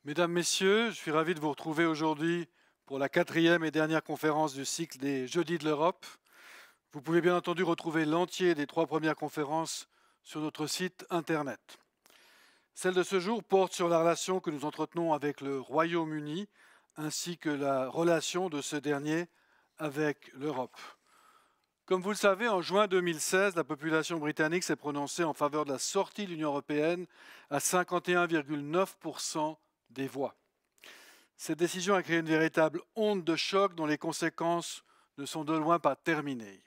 Mesdames, Messieurs, je suis ravi de vous retrouver aujourd'hui pour la 4e et dernière conférence du cycle des Jeudis de l'Europe. Vous pouvez bien entendu retrouver l'entier des 3 premières conférences sur notre site Internet. Celle de ce jour porte sur la relation que nous entretenons avec le Royaume-Uni ainsi que la relation de ce dernier avec l'Europe. Comme vous le savez, en juin 2016, la population britannique s'est prononcée en faveur de la sortie de l'Union européenne à 51,9% des voix. Cette décision a créé une véritable onde de choc dont les conséquences ne sont de loin pas terminées.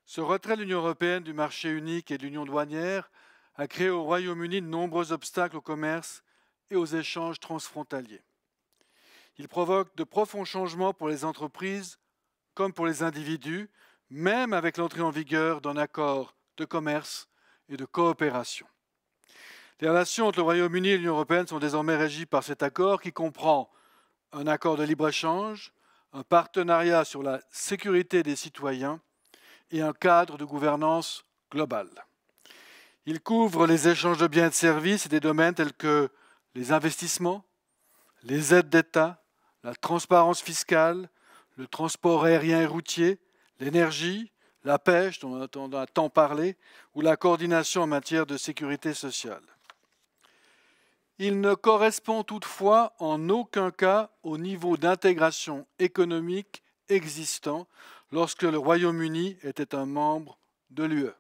Ce retrait de l'Union européenne du marché unique et de l'union douanière a créé au Royaume-Uni de nombreux obstacles au commerce et aux échanges transfrontaliers. Il provoque de profonds changements pour les entreprises comme pour les individus, même avec l'entrée en vigueur d'un accord de commerce et de coopération. Les relations entre le Royaume-Uni et l'Union européenne sont désormais régies par cet accord qui comprend un accord de libre-échange, un partenariat sur la sécurité des citoyens et un cadre de gouvernance globale. Il couvre les échanges de biens et de services et des domaines tels que les investissements, les aides d'État, la transparence fiscale, le transport aérien et routier, l'énergie, la pêche, dont on a tant parlé, ou la coordination en matière de sécurité sociale. Il ne correspond toutefois en aucun cas au niveau d'intégration économique existant lorsque le Royaume-Uni était un membre de l'UE.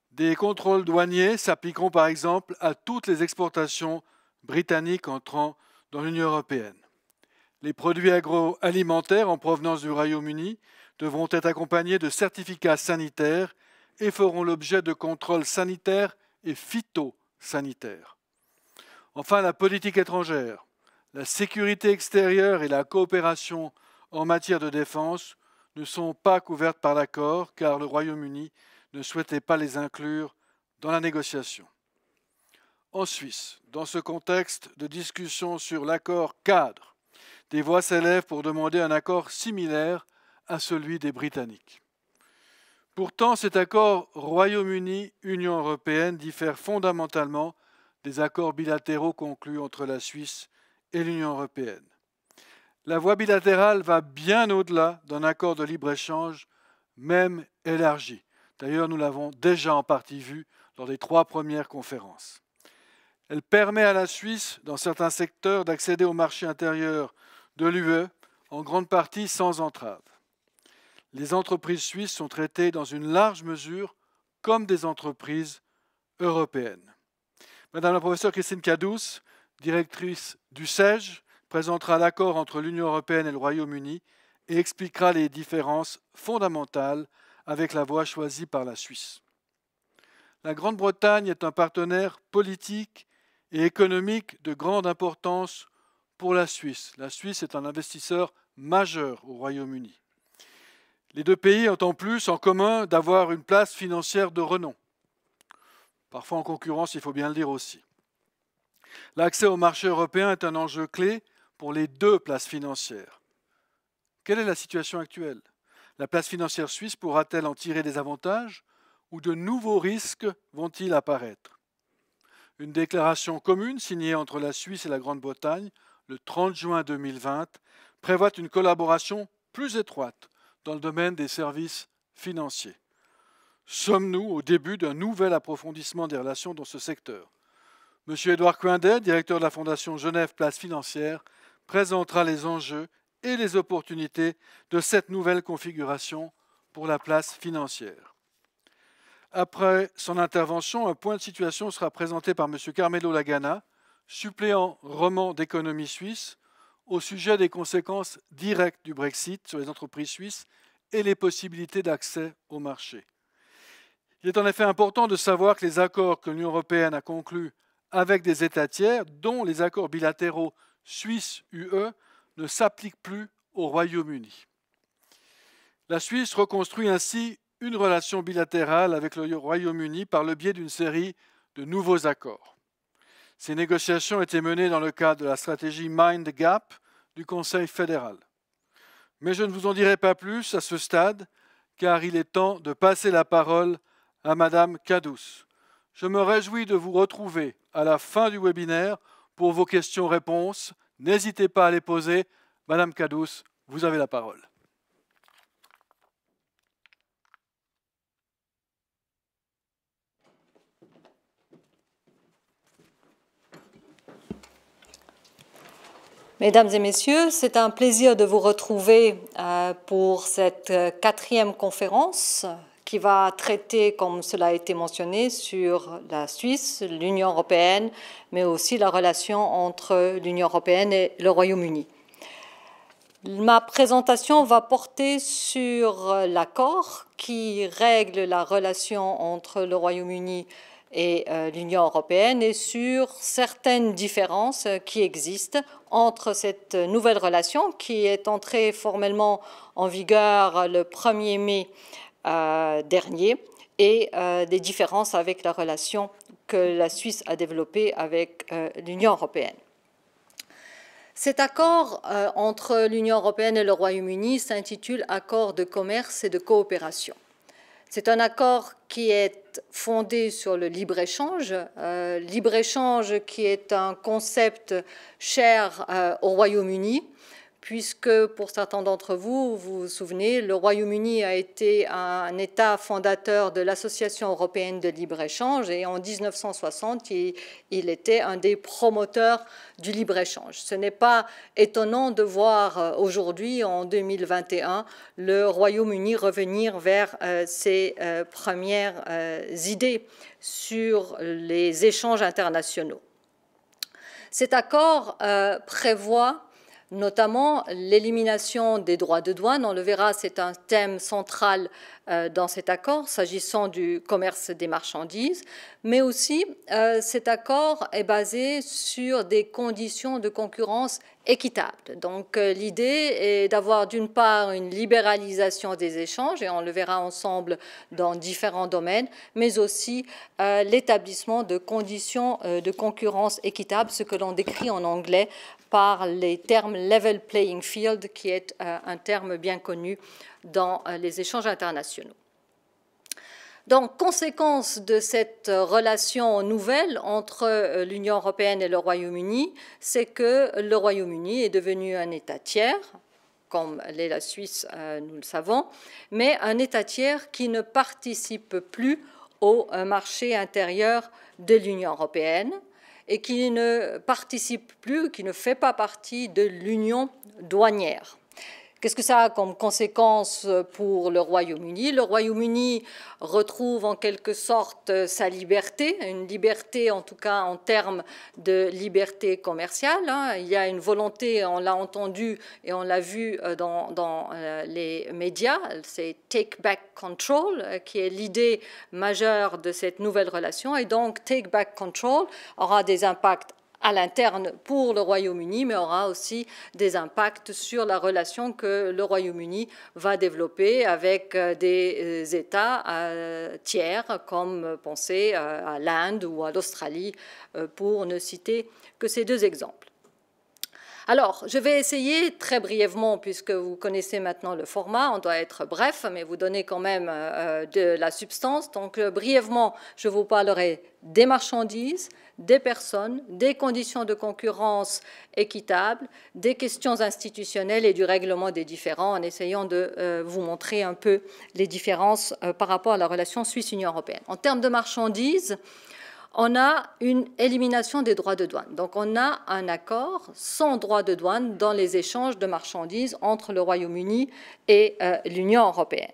Des contrôles douaniers s'appliqueront par exemple à toutes les exportations britanniques entrant dans l'Union européenne. Les produits agroalimentaires en provenance du Royaume-Uni devront être accompagnés de certificats sanitaires et feront l'objet de contrôles sanitaires et phytosanitaires. Enfin, la politique étrangère, la sécurité extérieure et la coopération en matière de défense ne sont pas couvertes par l'accord car le Royaume-Uni ne souhaitait pas les inclure dans la négociation. En Suisse, dans ce contexte de discussion sur l'accord cadre, des voix s'élèvent pour demander un accord similaire à celui des Britanniques. Pourtant, cet accord Royaume-Uni-Union européenne diffère fondamentalement des accords bilatéraux conclus entre la Suisse et l'Union européenne. La voie bilatérale va bien au-delà d'un accord de libre-échange, même élargi. D'ailleurs, nous l'avons déjà en partie vu lors des 3 premières conférences. Elle permet à la Suisse, dans certains secteurs, d'accéder au marché intérieur de l'UE, en grande partie sans entrave. Les entreprises suisses sont traitées dans une large mesure comme des entreprises européennes. Madame la professeure Christine Cadous, directrice du CEJ, présentera l'accord entre l'Union européenne et le Royaume-Uni et expliquera les différences fondamentales avec la voie choisie par la Suisse. La Grande-Bretagne est un partenaire politique et économique de grande importance pour la Suisse. La Suisse est un investisseur majeur au Royaume-Uni. Les 2 pays ont en plus en commun d'avoir une place financière de renom. Parfois en concurrence, il faut bien le dire aussi. L'accès au marché européen est un enjeu clé pour les 2 places financières. Quelle est la situation actuelle? La place financière suisse pourra-t-elle en tirer des avantages ou de nouveaux risques vont-ils apparaître? Une déclaration commune signée entre la Suisse et la Grande-Bretagne le 30 juin 2020 prévoit une collaboration plus étroite dans le domaine des services financiers. Sommes-nous au début d'un nouvel approfondissement des relations dans ce secteur? M. Édouard Coindet, directeur de la Fondation Genève Place Financière, présentera les enjeux et les opportunités de cette nouvelle configuration pour la place financière. Après son intervention, un point de situation sera présenté par M. Carmelo Lagana, suppléant roman d'économie suisse, au sujet des conséquences directes du Brexit sur les entreprises suisses et les possibilités d'accès au marché. Il est en effet important de savoir que les accords que l'Union européenne a conclus avec des États tiers, dont les accords bilatéraux Suisse-UE, ne s'appliquent plus au Royaume-Uni. La Suisse reconstruit ainsi une relation bilatérale avec le Royaume-Uni par le biais d'une série de nouveaux accords. Ces négociations étaient menées dans le cadre de la stratégie Mind the Gap du Conseil fédéral. Mais je ne vous en dirai pas plus à ce stade, car il est temps de passer la parole à Madame Cadous. Je me réjouis de vous retrouver à la fin du webinaire pour vos questions-réponses. N'hésitez pas à les poser. Madame Cadous, vous avez la parole. Mesdames et messieurs, c'est un plaisir de vous retrouver pour cette 4e conférence qui va traiter, comme cela a été mentionné, sur la Suisse, l'Union européenne, mais aussi la relation entre l'Union européenne et le Royaume-Uni. Ma présentation va porter sur l'accord qui règle la relation entre le Royaume-Uni et l'Union européenne et sur certaines différences qui existent entre cette nouvelle relation qui est entrée formellement en vigueur le 1er mai dernier et des différences avec la relation que la Suisse a développée avec l'Union européenne. Cet accord entre l'Union européenne et le Royaume-Uni s'intitule « Accord de commerce et de coopération ». C'est un accord qui est fondé sur le libre-échange qui est un concept cher au Royaume-Uni, puisque pour certains d'entre vous, vous vous souvenez, le Royaume-Uni a été un État fondateur de l'Association européenne de libre-échange et en 1960, il était un des promoteurs du libre-échange. Ce n'est pas étonnant de voir aujourd'hui, en 2021, le Royaume-Uni revenir vers ses premières idées sur les échanges internationaux. Cet accord prévoit notamment l'élimination des droits de douane. On le verra, c'est un thème central dans cet accord, s'agissant du commerce des marchandises, mais aussi cet accord est basé sur des conditions de concurrence équitables. Donc l'idée est d'avoir d'une part une libéralisation des échanges, et on le verra ensemble dans différents domaines, mais aussi l'établissement de conditions de concurrence équitables, ce que l'on décrit en anglais par les termes level playing field, qui est un terme bien connu dans les échanges internationaux. Donc, conséquence de cette relation nouvelle entre l'Union européenne et le Royaume-Uni, c'est que le Royaume-Uni est devenu un État tiers, comme l'est la Suisse, nous le savons, mais un État tiers qui ne participe plus au marché intérieur de l'Union européenne et qui ne participe plus, qui ne fait pas partie de l'union douanière. Qu'est-ce que ça a comme conséquence pour le Royaume-Uni? Le Royaume-Uni retrouve en quelque sorte sa liberté, une liberté en tout cas en termes de liberté commerciale. Il y a une volonté, on l'a entendu et on l'a vu dans les médias, c'est « take back control » qui est l'idée majeure de cette nouvelle relation. Et donc « take back control » aura des impacts à l'interne pour le Royaume-Uni, mais aura aussi des impacts sur la relation que le Royaume-Uni va développer avec des États tiers, comme pensez à l'Inde ou à l'Australie, pour ne citer que ces deux exemples. Alors, je vais essayer très brièvement, puisque vous connaissez maintenant le format, on doit être bref, mais vous donner quand même de la substance. Donc, brièvement, je vous parlerai des marchandises, des personnes, des conditions de concurrence équitables, des questions institutionnelles et du règlement des différends, en essayant de vous montrer un peu les différences par rapport à la relation Suisse-Union européenne. En termes de marchandises, on a une élimination des droits de douane. Donc on a un accord sans droits de douane dans les échanges de marchandises entre le Royaume-Uni et l'Union européenne.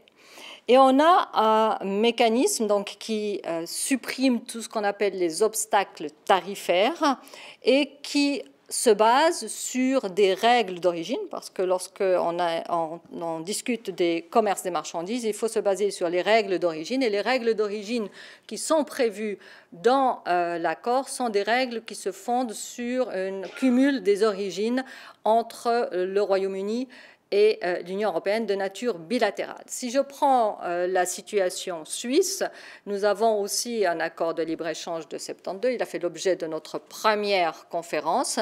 Et on a un mécanisme donc, qui supprime tout ce qu'on appelle les obstacles tarifaires et qui se base sur des règles d'origine, parce que lorsqu'on discute des commerces des marchandises, il faut se baser sur les règles d'origine. Et les règles d'origine qui sont prévues dans l'accord sont des règles qui se fondent sur un cumul des origines entre le Royaume-Uni et l'Union européenne de nature bilatérale. Si je prends la situation suisse, nous avons aussi un accord de libre-échange de 72, il a fait l'objet de notre première conférence,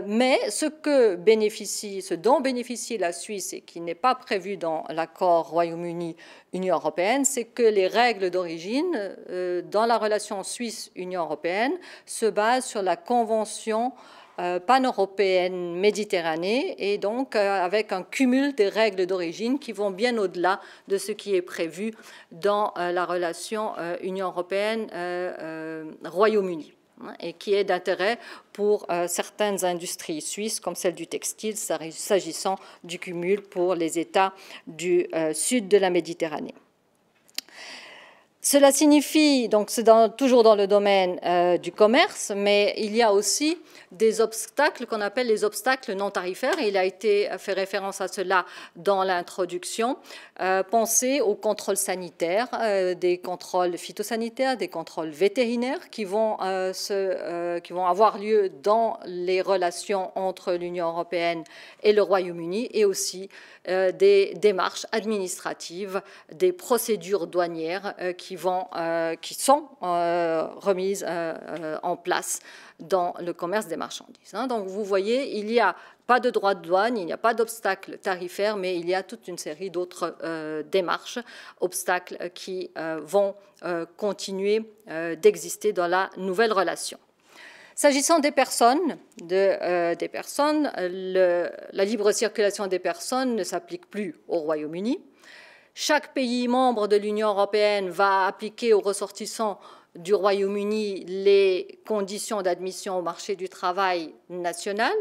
mais ce dont bénéficie la Suisse et qui n'est pas prévu dans l'accord Royaume-Uni-Union européenne, c'est que les règles d'origine dans la relation Suisse-Union européenne se basent sur la Convention pan-européenne Méditerranée et donc avec un cumul des règles d'origine qui vont bien au-delà de ce qui est prévu dans la relation Union européenne-Royaume-Uni et qui est d'intérêt pour certaines industries suisses comme celle du textile s'agissant du cumul pour les États du sud de la Méditerranée. Cela signifie, donc c'est toujours dans le domaine du commerce, mais il y a aussi des obstacles qu'on appelle les obstacles non tarifaires. Il a été fait référence à cela dans l'introduction. Pensez aux contrôles sanitaires, des contrôles phytosanitaires, des contrôles vétérinaires qui vont avoir lieu dans les relations entre l'Union européenne et le Royaume-Uni et aussi des démarches administratives, des procédures douanières qui sont remises en place dans le commerce des marchandises. Donc vous voyez, il n'y a pas de droit de douane, il n'y a pas d'obstacles tarifaires, mais il y a toute une série d'autres démarches, obstacles qui vont continuer d'exister dans la nouvelle relation. S'agissant des personnes, la libre circulation des personnes ne s'applique plus au Royaume-Uni. Chaque pays membre de l'Union européenne va appliquer aux ressortissants du Royaume-Uni les conditions d'admission au marché du travail national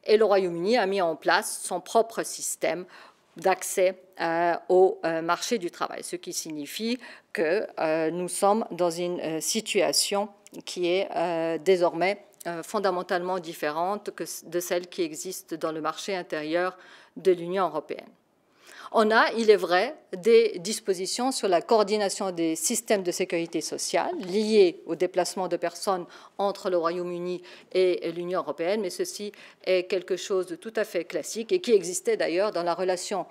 et le Royaume-Uni a mis en place son propre système d'accès au marché du travail, ce qui signifie que nous sommes dans une situation qui est désormais fondamentalement différente de celle qui existe dans le marché intérieur de l'Union européenne. On a, il est vrai, des dispositions sur la coordination des systèmes de sécurité sociale liés au déplacement de personnes entre le Royaume-Uni et l'Union européenne, mais ceci est quelque chose de tout à fait classique et qui existait d'ailleurs dans la relation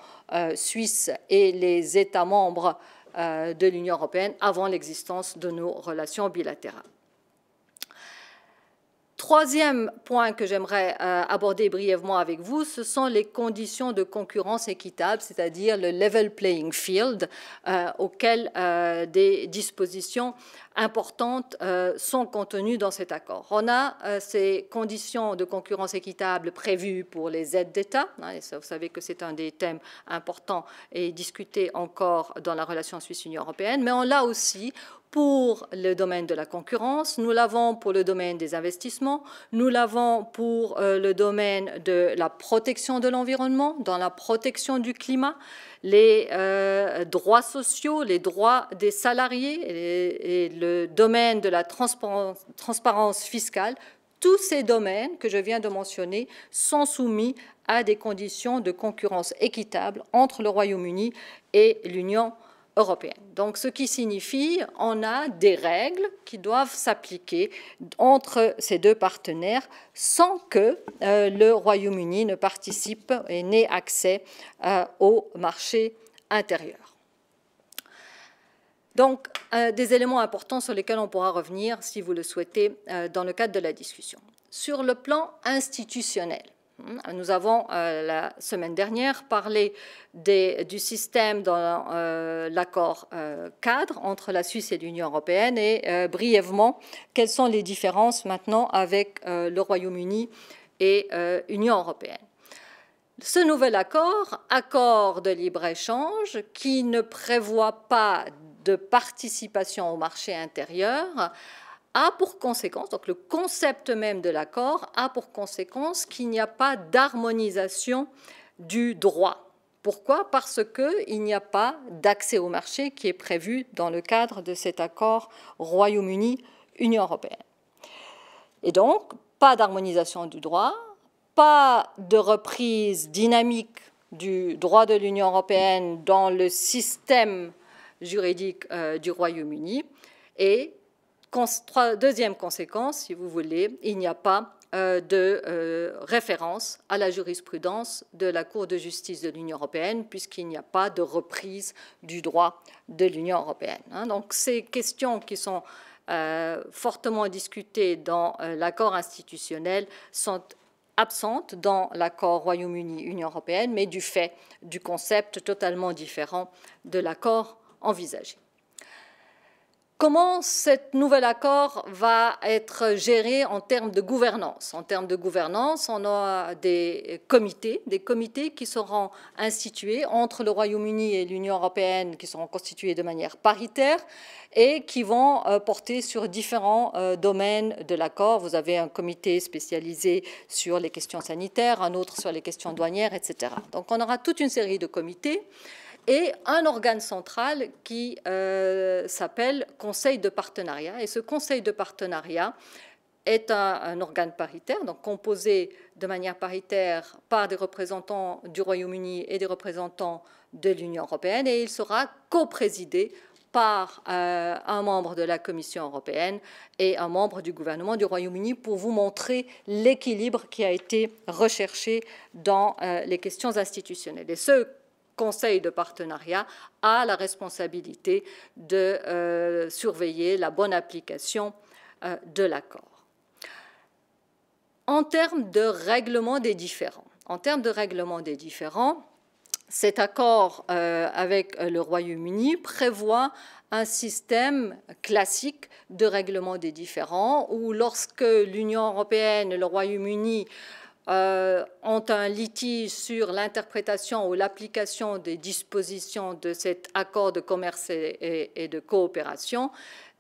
suisse et les États membres de l'Union européenne avant l'existence de nos relations bilatérales. Troisième point que j'aimerais aborder brièvement avec vous, ce sont les conditions de concurrence équitable, c'est-à-dire le level playing field, auquel des dispositions importantes sont contenues dans cet accord. On a ces conditions de concurrence équitable prévues pour les aides d'État, et ça, vous savez que c'est un des thèmes importants et discutés encore dans la relation Suisse-Union européenne, mais on l'a aussi pour le domaine de la concurrence, nous l'avons pour le domaine des investissements, nous l'avons pour le domaine de la protection de l'environnement, dans la protection du climat, les droits sociaux, les droits des salariés et le domaine de la transparence fiscale. Tous ces domaines que je viens de mentionner sont soumis à des conditions de concurrence équitable entre le Royaume-Uni et l'Union européenne. Donc, ce qui signifie on a des règles qui doivent s'appliquer entre ces deux partenaires sans que le Royaume-Uni ne participe et n'ait accès au marché intérieur. Donc, des éléments importants sur lesquels on pourra revenir, si vous le souhaitez, dans le cadre de la discussion. Sur le plan institutionnel, nous avons, la semaine dernière, parlé du système dans l'accord cadre entre la Suisse et l'Union européenne et brièvement, quelles sont les différences maintenant avec le Royaume-Uni et l'Union européenne. Ce nouvel accord de libre-échange, qui ne prévoit pas de participation au marché intérieur, a pour conséquence, donc le concept même de l'accord a pour conséquence qu'il n'y a pas d'harmonisation du droit. Pourquoi? Parce qu'il n'y a pas d'accès au marché qui est prévu dans le cadre de cet accord Royaume-Uni-Union européenne. Et donc, pas d'harmonisation du droit, pas de reprise dynamique du droit de l'Union européenne dans le système juridique du Royaume-Uni. Et deuxième conséquence, si vous voulez, il n'y a pas de référence à la jurisprudence de la Cour de justice de l'Union européenne, puisqu'il n'y a pas de reprise du droit de l'Union européenne. Donc ces questions qui sont fortement discutées dans l'accord institutionnel sont absentes dans l'accord Royaume-Uni-Union européenne, mais du fait du concept totalement différent de l'accord envisagé. Comment cet nouvel accord va être géré en termes de gouvernance? En termes de gouvernance, on a des comités qui seront institués entre le Royaume-Uni et l'Union européenne, qui seront constitués de manière paritaire et qui vont porter sur différents domaines de l'accord. Vous avez un comité spécialisé sur les questions sanitaires, un autre sur les questions douanières, etc. Donc on aura toute une série de comités et un organe central qui s'appelle Conseil de partenariat. Et ce Conseil de partenariat est un organe paritaire, donc composé de manière paritaire par des représentants du Royaume-Uni et des représentants de l'Union européenne, et il sera coprésidé par un membre de la Commission européenne et un membre du gouvernement du Royaume-Uni pour vous montrer l'équilibre qui a été recherché dans les questions institutionnelles. Et ce Conseil de partenariat a la responsabilité de surveiller la bonne application de l'accord. En termes de règlement des différends, cet accord avec le Royaume-Uni prévoit un système classique de règlement des différends où lorsque l'Union européenne et le Royaume-Uni ont un litige sur l'interprétation ou l'application des dispositions de cet accord de commerce et de coopération.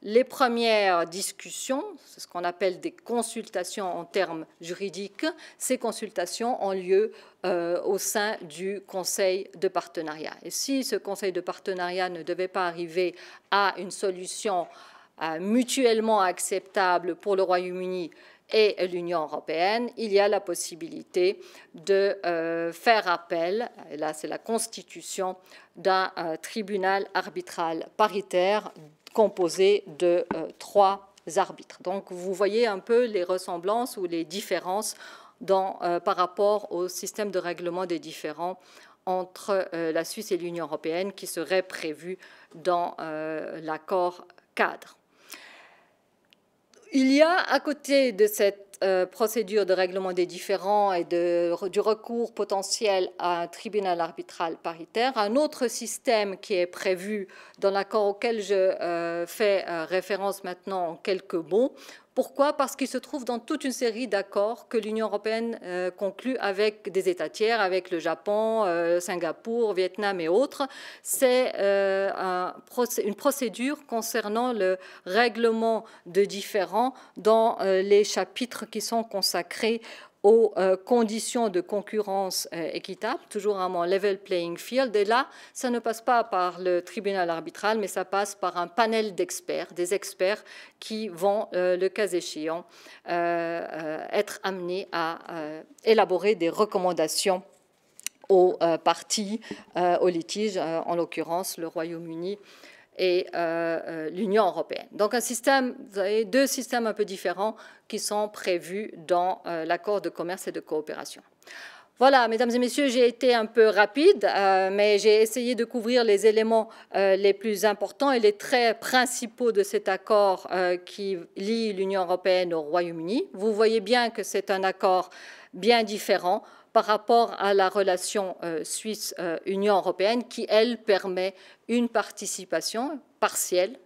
Les premières discussions, c'est ce qu'on appelle des consultations en termes juridiques, ces consultations ont lieu au sein du Conseil de partenariat. Et si ce Conseil de partenariat ne devait pas arriver à une solution mutuellement acceptable pour le Royaume-Uni et l'Union européenne, il y a la possibilité de faire appel, et là c'est la constitution d'un tribunal arbitral paritaire composé de 3 arbitres. Donc vous voyez un peu les ressemblances ou les différences par rapport au système de règlement des différends entre la Suisse et l'Union européenne qui serait prévu dans l'accord cadre. Il y a, à côté de cette procédure de règlement des différends et du recours potentiel à un tribunal arbitral paritaire, un autre système qui est prévu dans l'accord auquel je fais référence maintenant en quelques mots. Pourquoi? Parce qu'il se trouve dans toute une série d'accords que l'Union européenne conclut avec des États tiers, avec le Japon, Singapour, Vietnam et autres. C'est une procédure concernant le règlement de différends dans les chapitres qui sont consacrés aux conditions de concurrence équitable, toujours à mon level playing field. Et là, ça ne passe pas par le tribunal arbitral, mais ça passe par un panel d'experts, des experts qui vont, le cas échéant, être amenés à élaborer des recommandations aux parties au litige, en l'occurrence le Royaume-Uni et l'Union européenne. Donc vous avez 2 systèmes un peu différents qui sont prévus dans l'accord de commerce et de coopération. Voilà, mesdames et messieurs, j'ai été un peu rapide, mais j'ai essayé de couvrir les éléments les plus importants et les traits principaux de cet accord qui lie l'Union européenne au Royaume-Uni. Vous voyez bien que c'est un accord bien différent par rapport à la relation Suisse-Union européenne qui, elle, permet une participation partielle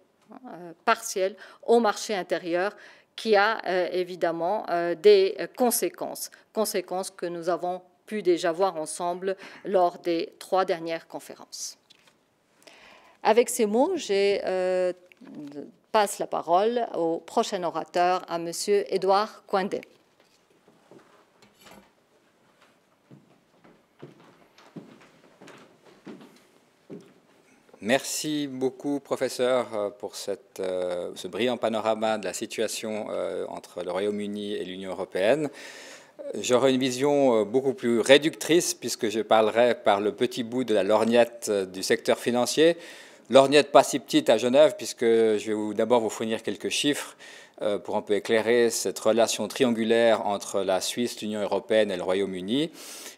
au marché intérieur qui a évidemment des conséquences que nous avons pu déjà voir ensemble lors des 3 dernières conférences. Avec ces mots, j'ai passe la parole au prochain orateur, à M. Édouard Coindet. Merci beaucoup, professeur, pour ce brillant panorama de la situation entre le Royaume-Uni et l'Union européenne. J'aurai une vision beaucoup plus réductrice puisque je parlerai par le petit bout de la lorgnette du secteur financier. Lorgnette pas si petite à Genève puisque je vais d'abord vous fournir quelques chiffres pour un peu éclairer cette relation triangulaire entre la Suisse, l'Union européenne et le Royaume-Uni.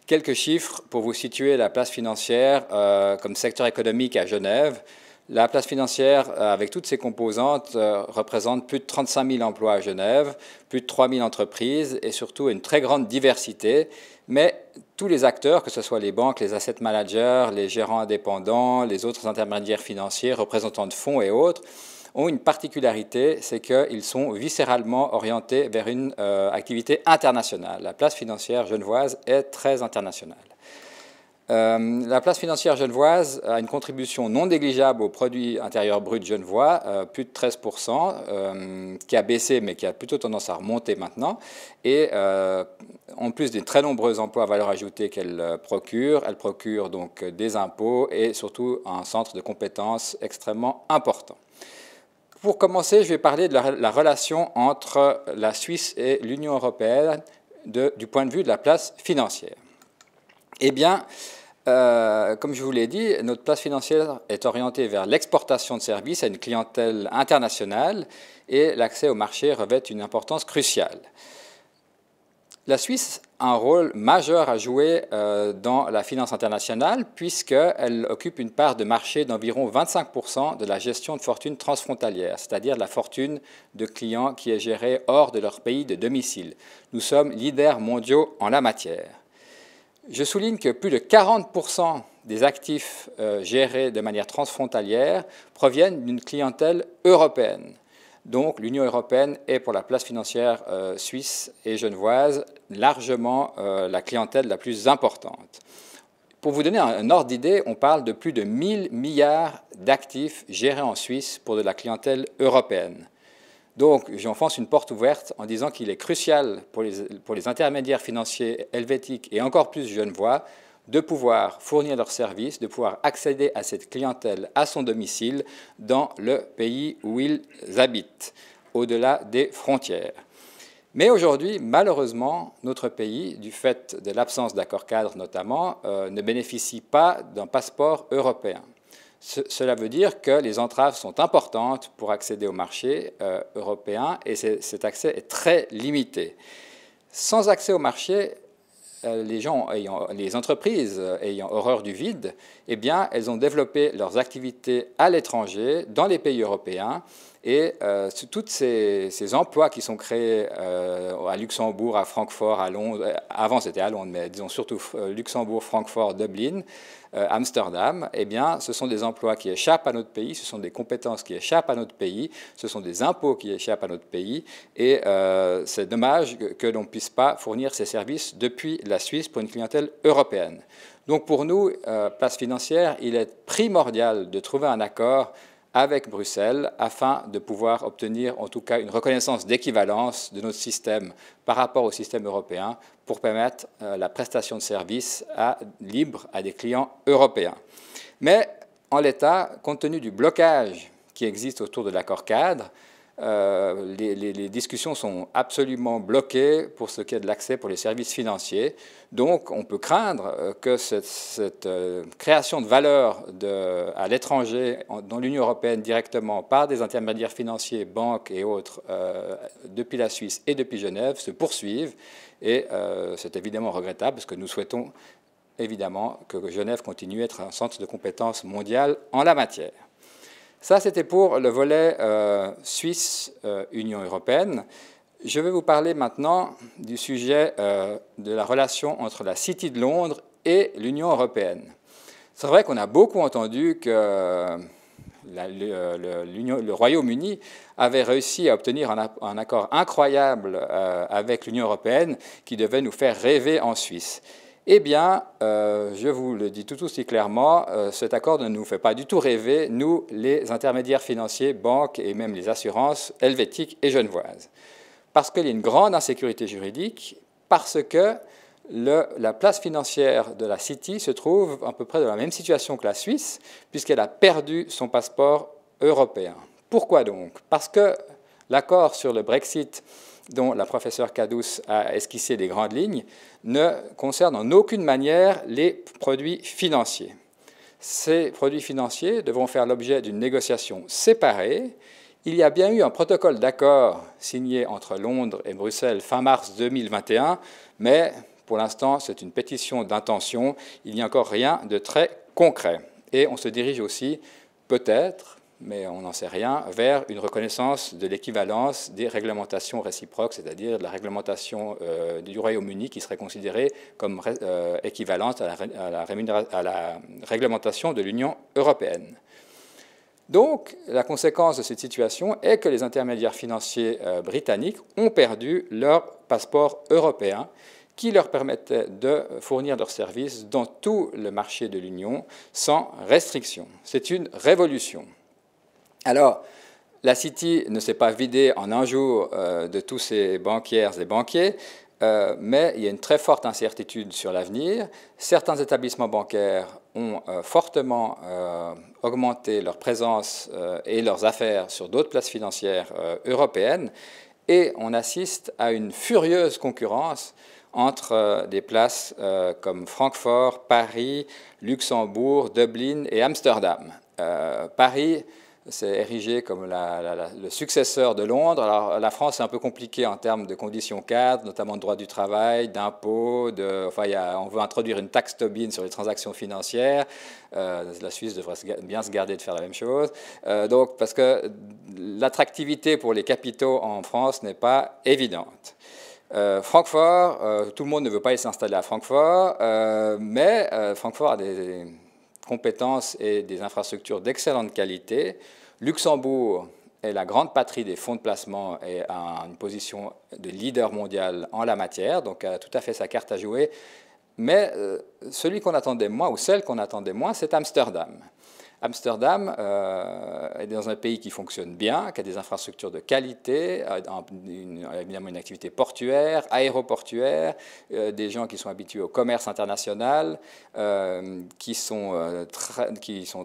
Quelques chiffres pour vous situer la place financière comme secteur économique à Genève. La place financière, avec toutes ses composantes, représente plus de 35 000 emplois à Genève, plus de 3 000 entreprises et surtout une très grande diversité. Mais tous les acteurs, que ce soit les banques, les asset managers, les gérants indépendants, les autres intermédiaires financiers, représentants de fonds et autres, ont une particularité, c'est qu'ils sont viscéralement orientés vers une activité internationale. La place financière genevoise est très internationale. La place financière genevoise a une contribution non négligeable au produit intérieur brut genevois, plus de 13%, qui a baissé mais qui a plutôt tendance à remonter maintenant. Et en plus des très nombreux emplois à valeur ajoutée qu'elle procure donc des impôts et surtout un centre de compétences extrêmement important. Pour commencer, je vais parler de la relation entre la Suisse et l'Union européenne du point de vue de la place financière. Eh bien, comme je vous l'ai dit, notre place financière est orientée vers l'exportation de services à une clientèle internationale et l'accès au marché revêt une importance cruciale. La Suisse a un rôle majeur à jouer dans la finance internationale puisqu'elle occupe une part de marché d'environ 25% de la gestion de fortune transfrontalière, c'est-à-dire de la fortune de clients qui est gérée hors de leur pays de domicile. Nous sommes leaders mondiaux en la matière. Je souligne que plus de 40% des actifs gérés de manière transfrontalière proviennent d'une clientèle européenne. Donc l'Union européenne est pour la place financière suisse et genevoise largement la clientèle la plus importante. Pour vous donner un ordre d'idée, on parle de plus de 1 000 milliards d'actifs gérés en Suisse pour de la clientèle européenne. Donc j'enfonce une porte ouverte en disant qu'il est crucial pour les intermédiaires financiers helvétiques et encore plus genevois de pouvoir fournir leurs services, de pouvoir accéder à cette clientèle à son domicile dans le pays où ils habitent, au-delà des frontières. Mais aujourd'hui, malheureusement, notre pays, du fait de l'absence d'accord cadre notamment, ne bénéficie pas d'un passeport européen. Cela veut dire que les entraves sont importantes pour accéder au marché européen et cet accès est très limité. Sans accès au marché, les entreprises ayant horreur du vide, eh bien, elles ont développé leurs activités à l'étranger, dans les pays européens, et tous ces emplois qui sont créés à Luxembourg, à Francfort, à Londres, avant c'était à Londres, mais disons surtout Luxembourg, Francfort, Dublin, Amsterdam, eh bien, ce sont des emplois qui échappent à notre pays, ce sont des compétences qui échappent à notre pays, ce sont des impôts qui échappent à notre pays, et c'est dommage que l'on ne puisse pas fournir ces services depuis la Suisse pour une clientèle européenne. Donc pour nous, place financière, il est primordial de trouver un accord avec Bruxelles afin de pouvoir obtenir en tout cas une reconnaissance d'équivalence de notre système par rapport au système européen pour permettre la prestation de services libre à des clients européens. Mais en l'état, compte tenu du blocage qui existe autour de l'accord cadre, les discussions sont absolument bloquées pour ce qui est de l'accès pour les services financiers. Donc, on peut craindre que cette création de valeur à l'étranger, dans l'Union européenne directement, par des intermédiaires financiers, banques et autres, depuis la Suisse et depuis Genève, se poursuive. Et c'est évidemment regrettable parce que nous souhaitons évidemment que Genève continue à être un centre de compétences mondial en la matière. Ça, c'était pour le volet Suisse-Union européenne. Je vais vous parler maintenant du sujet de la relation entre la City de Londres et l'Union européenne. C'est vrai qu'on a beaucoup entendu que le Royaume-Uni avait réussi à obtenir un accord incroyable avec l'Union européenne qui devait nous faire rêver en Suisse. Eh bien, je vous le dis tout aussi clairement, cet accord ne nous fait pas du tout rêver, nous, les intermédiaires financiers, banques et même les assurances helvétiques et genevoises. Parce qu'il y a une grande insécurité juridique, parce que la place financière de la City se trouve à peu près dans la même situation que la Suisse, puisqu'elle a perdu son passeport européen. Pourquoi donc? Parce que l'accord sur le Brexit, dont la professeure Cadous a esquissé les grandes lignes, ne concerne en aucune manière les produits financiers. Ces produits financiers devront faire l'objet d'une négociation séparée. Il y a bien eu un protocole d'accord signé entre Londres et Bruxelles fin mars 2021, mais pour l'instant, c'est une pétition d'intention. Il n'y a encore rien de très concret. Et on se dirige aussi, peut-être, mais on n'en sait rien, vers une reconnaissance de l'équivalence des réglementations réciproques, c'est-à-dire de la réglementation du Royaume-Uni qui serait considérée comme équivalente à la réglementation de l'Union européenne. Donc, la conséquence de cette situation est que les intermédiaires financiers britanniques ont perdu leur passeport européen qui leur permettait de fournir leurs services dans tout le marché de l'Union sans restriction. C'est une révolution. Alors, la City ne s'est pas vidée en un jour de tous ses banquières et banquiers, mais il y a une très forte incertitude sur l'avenir. Certains établissements bancaires ont fortement augmenté leur présence et leurs affaires sur d'autres places financières européennes, et on assiste à une furieuse concurrence entre des places comme Francfort, Paris, Luxembourg, Dublin et Amsterdam. Paris s'est érigé comme le successeur de Londres. Alors, la France est un peu compliquée en termes de conditions cadres, notamment de droit du travail, d'impôts. On veut introduire une taxe Tobin sur les transactions financières. La Suisse devrait bien se garder de faire la même chose. Donc, parce que l'attractivité pour les capitaux en France n'est pas évidente. Francfort, tout le monde ne veut pas y s'installer à Francfort, mais Francfort a des compétences et des infrastructures d'excellente qualité. Luxembourg est la grande patrie des fonds de placement et a une position de leader mondial en la matière, donc a tout à fait sa carte à jouer. Mais celui qu'on attendait moins, ou celle qu'on attendait moins, c'est Amsterdam. Amsterdam est dans un pays qui fonctionne bien, qui a des infrastructures de qualité, évidemment une activité portuaire, aéroportuaire, des gens qui sont habitués au commerce international, qui sont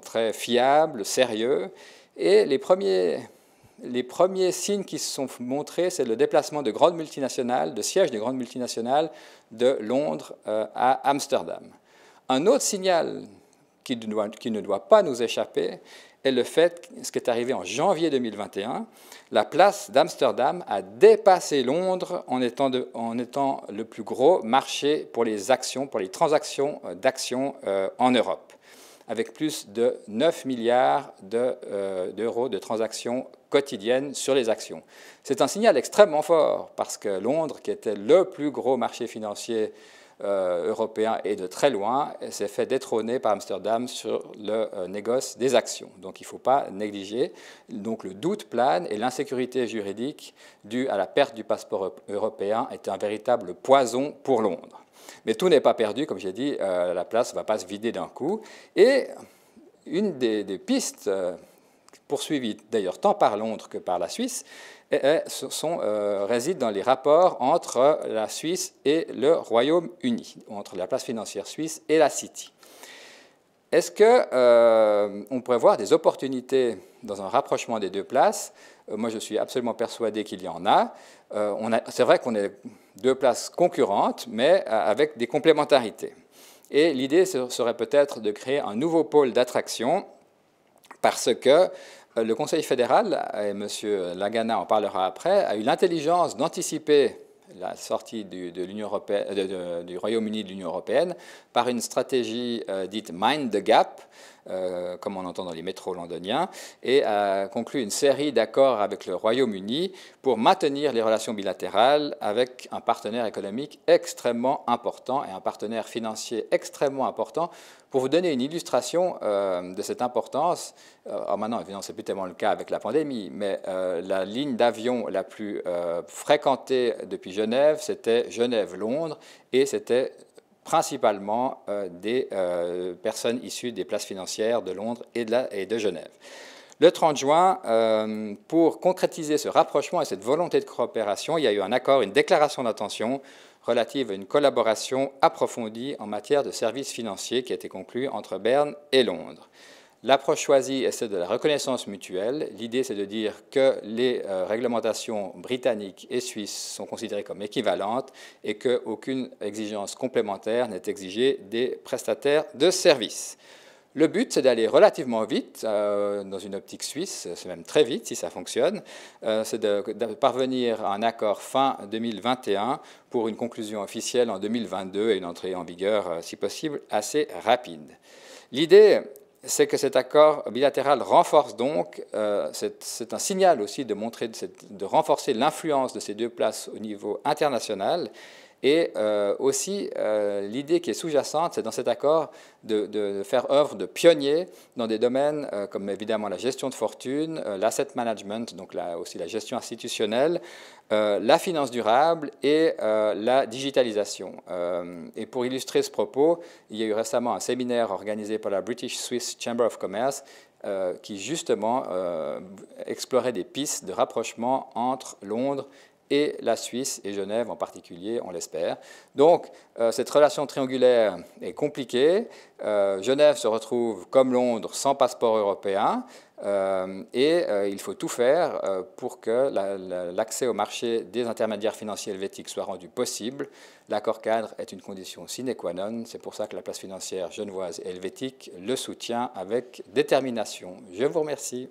très fiables, sérieux. Et les premiers signes qui se sont montrés, c'est le déplacement de grandes multinationales, de sièges de grandes multinationales de Londres à Amsterdam. Un autre signal qui ne doit pas nous échapper est le fait, ce qui est arrivé en janvier 2021, la place d'Amsterdam a dépassé Londres en étant le plus gros marché pour les actions, pour les transactions d'actions en Europe, avec plus de 9 milliards d'euros de transactions quotidiennes sur les actions. C'est un signal extrêmement fort parce que Londres, qui était le plus gros marché financier européen et de très loin, s'est fait détrôner par Amsterdam sur le négoce des actions. Donc il ne faut pas négliger. Donc le doute plane et l'insécurité juridique due à la perte du passeport européen est un véritable poison pour Londres. Mais tout n'est pas perdu, comme j'ai dit, la place ne va pas se vider d'un coup. Et une des pistes poursuivies d'ailleurs tant par Londres que par la Suisse réside dans les rapports entre la Suisse et le Royaume-Uni, entre la place financière suisse et la City. Est-ce qu'on pourrait voir des opportunités dans un rapprochement des deux places? Moi, je suis absolument persuadé qu'il y en a. C'est vrai qu'on est deux places concurrentes, mais avec des complémentarités. Et l'idée serait peut-être de créer un nouveau pôle d'attraction parce que le Conseil fédéral, et M. Lagana en parlera après, a eu l'intelligence d'anticiper la sortie du Royaume-Uni de l'Union européenne par une stratégie dite Mind the Gap, comme on entend dans les métros londoniens, et a conclu une série d'accords avec le Royaume-Uni pour maintenir les relations bilatérales avec un partenaire économique extrêmement important et un partenaire financier extrêmement important. Pour vous donner une illustration de cette importance, maintenant, évidemment, ce n'est plus tellement le cas avec la pandémie, mais la ligne d'avion la plus fréquentée depuis Genève, c'était Genève-Londres, et c'était principalement des personnes issues des places financières de Londres et de Genève. Le 30 juin, pour concrétiser ce rapprochement et cette volonté de coopération, il y a eu un accord, une déclaration d'intention relative à une collaboration approfondie en matière de services financiers qui a été conclue entre Berne et Londres. L'approche choisie est celle de la reconnaissance mutuelle. L'idée, c'est de dire que les réglementations britanniques et suisses sont considérées comme équivalentes et qu'aucune exigence complémentaire n'est exigée des prestataires de services. Le but, c'est d'aller relativement vite, dans une optique suisse, c'est même très vite si ça fonctionne, c'est de parvenir à un accord fin 2021 pour une conclusion officielle en 2022 et une entrée en vigueur, si possible, assez rapide. L'idée, c'est que cet accord bilatéral renforce donc, c'est un signal aussi de renforcer l'influence de ces deux places au niveau international. Et aussi, l'idée qui est sous-jacente, c'est dans cet accord de faire œuvre de pionnier dans des domaines comme évidemment la gestion de fortune, l'asset management, donc aussi la gestion institutionnelle, la finance durable et la digitalisation. Et pour illustrer ce propos, il y a eu récemment un séminaire organisé par la British Swiss Chamber of Commerce qui justement explorait des pistes de rapprochement entre Londres et la Suisse, et Genève en particulier, on l'espère. Donc, cette relation triangulaire est compliquée. Genève se retrouve, comme Londres, sans passeport européen, et il faut tout faire pour que l'accès au marché des intermédiaires financiers helvétiques soit rendu possible. L'accord cadre est une condition sine qua non. C'est pour ça que la place financière genevoise et helvétique le soutient avec détermination. Je vous remercie.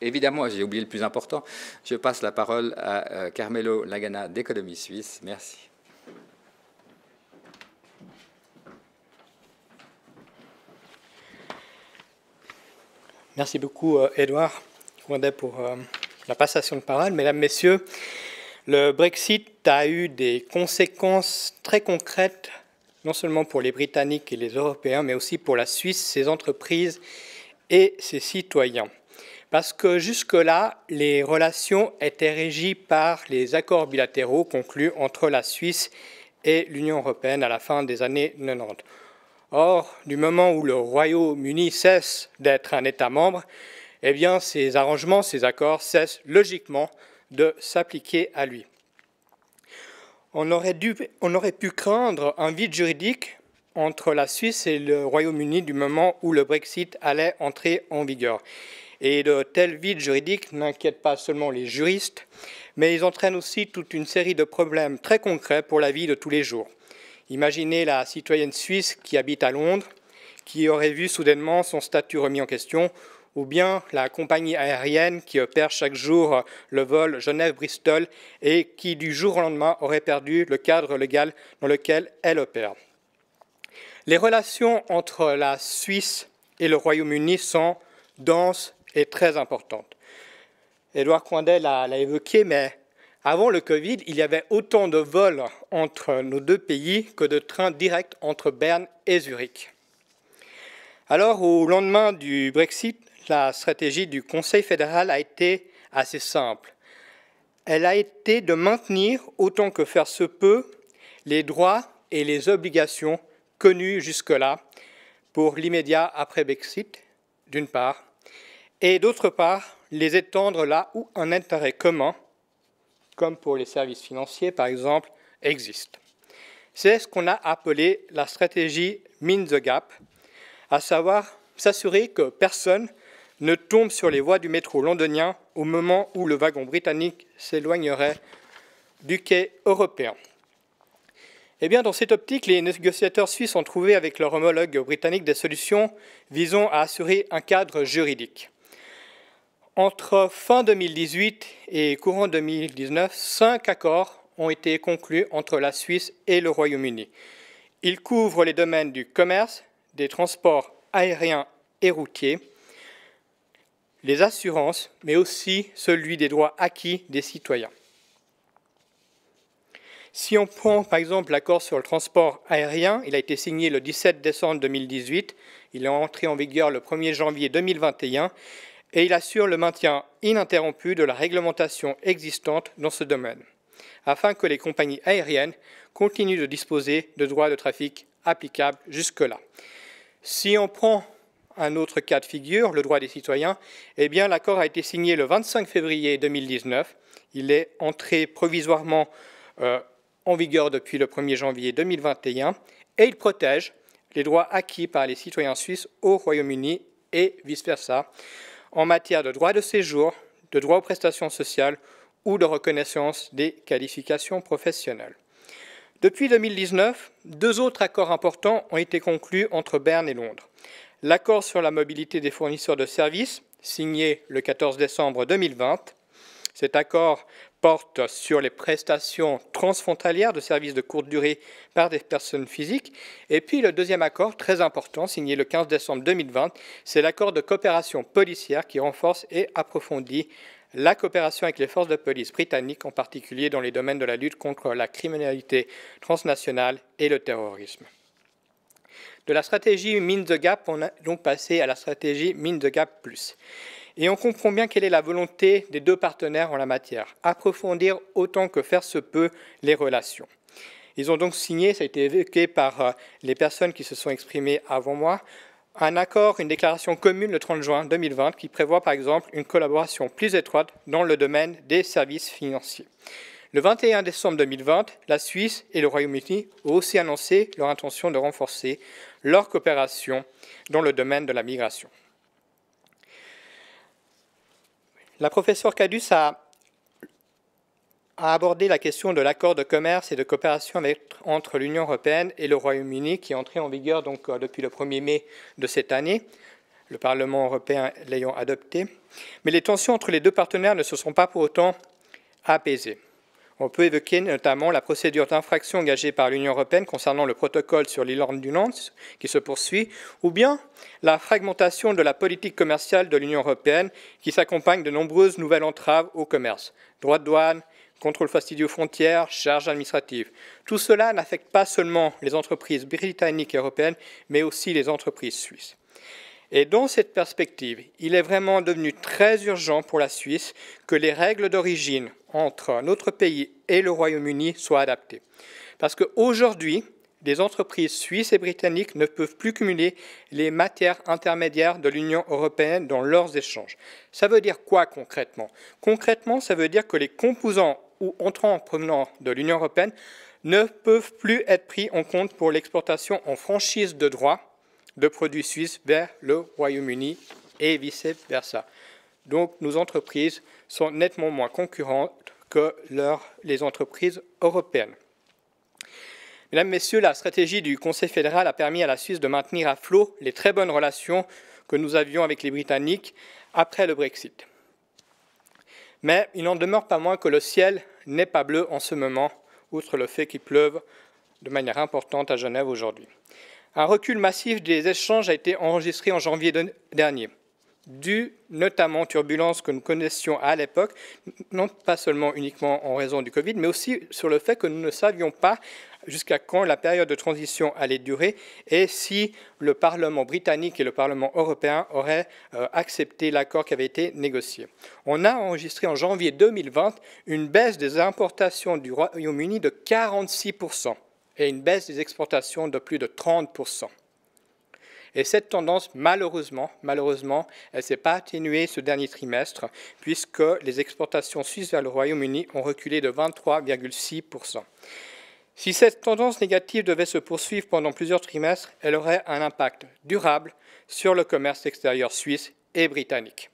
Évidemment, j'ai oublié le plus important. Je passe la parole à Carmelo Lagana d'Économie Suisse. Merci. Merci beaucoup, Edouard, pour la passation de parole. Mesdames, Messieurs, le Brexit a eu des conséquences très concrètes, non seulement pour les Britanniques et les Européens, mais aussi pour la Suisse, ses entreprises et ses citoyens. Parce que jusque-là, les relations étaient régies par les accords bilatéraux conclus entre la Suisse et l'Union européenne à la fin des années 90. Or, du moment où le Royaume-Uni cesse d'être un État membre, eh bien, ces arrangements, ces accords cessent logiquement de s'appliquer à lui. On aurait pu craindre un vide juridique entre la Suisse et le Royaume-Uni du moment où le Brexit allait entrer en vigueur. Et de tels vides juridiques n'inquiètent pas seulement les juristes, mais ils entraînent aussi toute une série de problèmes très concrets pour la vie de tous les jours. Imaginez la citoyenne suisse qui habite à Londres, qui aurait vu soudainement son statut remis en question, ou bien la compagnie aérienne qui opère chaque jour le vol Genève-Bristol et qui, du jour au lendemain, aurait perdu le cadre légal dans lequel elle opère. Les relations entre la Suisse et le Royaume-Uni sont denses et très importante. Édouard Coindet l'a évoqué, mais avant le Covid, il y avait autant de vols entre nos deux pays que de trains directs entre Berne et Zurich. Alors, au lendemain du Brexit, la stratégie du Conseil fédéral a été assez simple. Elle a été de maintenir, autant que faire se peut, les droits et les obligations connus jusque-là pour l'immédiat après Brexit, d'une part, et d'autre part, les étendre là où un intérêt commun, comme pour les services financiers par exemple, existe. C'est ce qu'on a appelé la stratégie Mind the Gap, à savoir s'assurer que personne ne tombe sur les voies du métro londonien au moment où le wagon britannique s'éloignerait du quai européen. Eh bien, dans cette optique, les négociateurs suisses ont trouvé avec leur homologue britannique des solutions visant à assurer un cadre juridique. Entre fin 2018 et courant 2019, 5 accords ont été conclus entre la Suisse et le Royaume-Uni. Ils couvrent les domaines du commerce, des transports aériens et routiers, les assurances, mais aussi celui des droits acquis des citoyens. Si on prend par exemple l'accord sur le transport aérien, il a été signé le 17 décembre 2018, il est entré en vigueur le 1er janvier 2021 et il assure le maintien ininterrompu de la réglementation existante dans ce domaine. afin que les compagnies aériennes continuent de disposer de droits de trafic applicables jusque-là. Si on prend un autre cas de figure, le droit des citoyens, eh bien l'accord a été signé le 25 février 2019. Il est entré provisoirement en vigueur depuis le 1er janvier 2021 et il protège les droits acquis par les citoyens suisses au Royaume-Uni et vice-versa en matière de droit de séjour, de droit aux prestations sociales ou de reconnaissance des qualifications professionnelles. Depuis 2019, 2 autres accords importants ont été conclus entre Berne et Londres. L'accord sur la mobilité des fournisseurs de services, signé le 14 décembre 2020. Cet accord porte sur les prestations transfrontalières de services de courte durée par des personnes physiques. Et puis le deuxième accord, très important, signé le 15 décembre 2020, c'est l'accord de coopération policière qui renforce et approfondit la coopération avec les forces de police britanniques, en particulier dans les domaines de la lutte contre la criminalité transnationale et le terrorisme. De la stratégie Mind the Gap, on a donc passé à la stratégie Mind the Gap Plus. Et on comprend bien quelle est la volonté des 2 partenaires en la matière, approfondir autant que faire se peut les relations. Ils ont donc signé, ça a été évoqué par les personnes qui se sont exprimées avant moi, un accord, une déclaration commune le 30 juin 2020 qui prévoit par exemple une collaboration plus étroite dans le domaine des services financiers. Le 21 décembre 2020, la Suisse et le Royaume-Uni ont aussi annoncé leur intention de renforcer leur coopération dans le domaine de la migration. La professeure Cadus a abordé la question de l'accord de commerce et de coopération entre l'Union européenne et le Royaume-Uni qui est entré en vigueur donc, depuis le 1er mai de cette année, le Parlement européen l'ayant adopté. Mais les tensions entre les 2 partenaires ne se sont pas pour autant apaisées. On peut évoquer notamment la procédure d'infraction engagée par l'Union européenne concernant le protocole sur l'île ordonnance qui se poursuit, ou bien la fragmentation de la politique commerciale de l'Union européenne qui s'accompagne de nombreuses nouvelles entraves au commerce, droits de douane, contrôle fastidieux aux frontières, charges administratives. Tout cela n'affecte pas seulement les entreprises britanniques et européennes, mais aussi les entreprises suisses. Et dans cette perspective, il est vraiment devenu très urgent pour la Suisse que les règles d'origine entre notre pays et le Royaume-Uni soient adaptées. Parce qu'aujourd'hui, les entreprises suisses et britanniques ne peuvent plus cumuler les matières intermédiaires de l'Union européenne dans leurs échanges. Ça veut dire quoi concrètement? Concrètement, ça veut dire que les composants ou entrants provenant de l'Union européenne ne peuvent plus être pris en compte pour l'exportation en franchise de droit de produits suisses vers le Royaume-Uni et vice-versa. Donc nos entreprises sont nettement moins concurrentes que les entreprises européennes. Mesdames, Messieurs, la stratégie du Conseil fédéral a permis à la Suisse de maintenir à flot les très bonnes relations que nous avions avec les Britanniques après le Brexit. Mais il n'en demeure pas moins que le ciel n'est pas bleu en ce moment, outre le fait qu'il pleuve de manière importante à Genève aujourd'hui. Un recul massif des échanges a été enregistré en janvier dernier, dû notamment aux turbulences que nous connaissions à l'époque, non pas seulement uniquement en raison du Covid, mais aussi sur le fait que nous ne savions pas jusqu'à quand la période de transition allait durer et si le Parlement britannique et le Parlement européen auraient accepté l'accord qui avait été négocié. On a enregistré en janvier 2020 une baisse des importations du Royaume-Uni de 46%. Et une baisse des exportations de plus de 30%. Et cette tendance, malheureusement, elle ne s'est pas atténuée ce dernier trimestre, puisque les exportations suisses vers le Royaume-Uni ont reculé de 23,6%. Si cette tendance négative devait se poursuivre pendant plusieurs trimestres, elle aurait un impact durable sur le commerce extérieur suisse et britannique.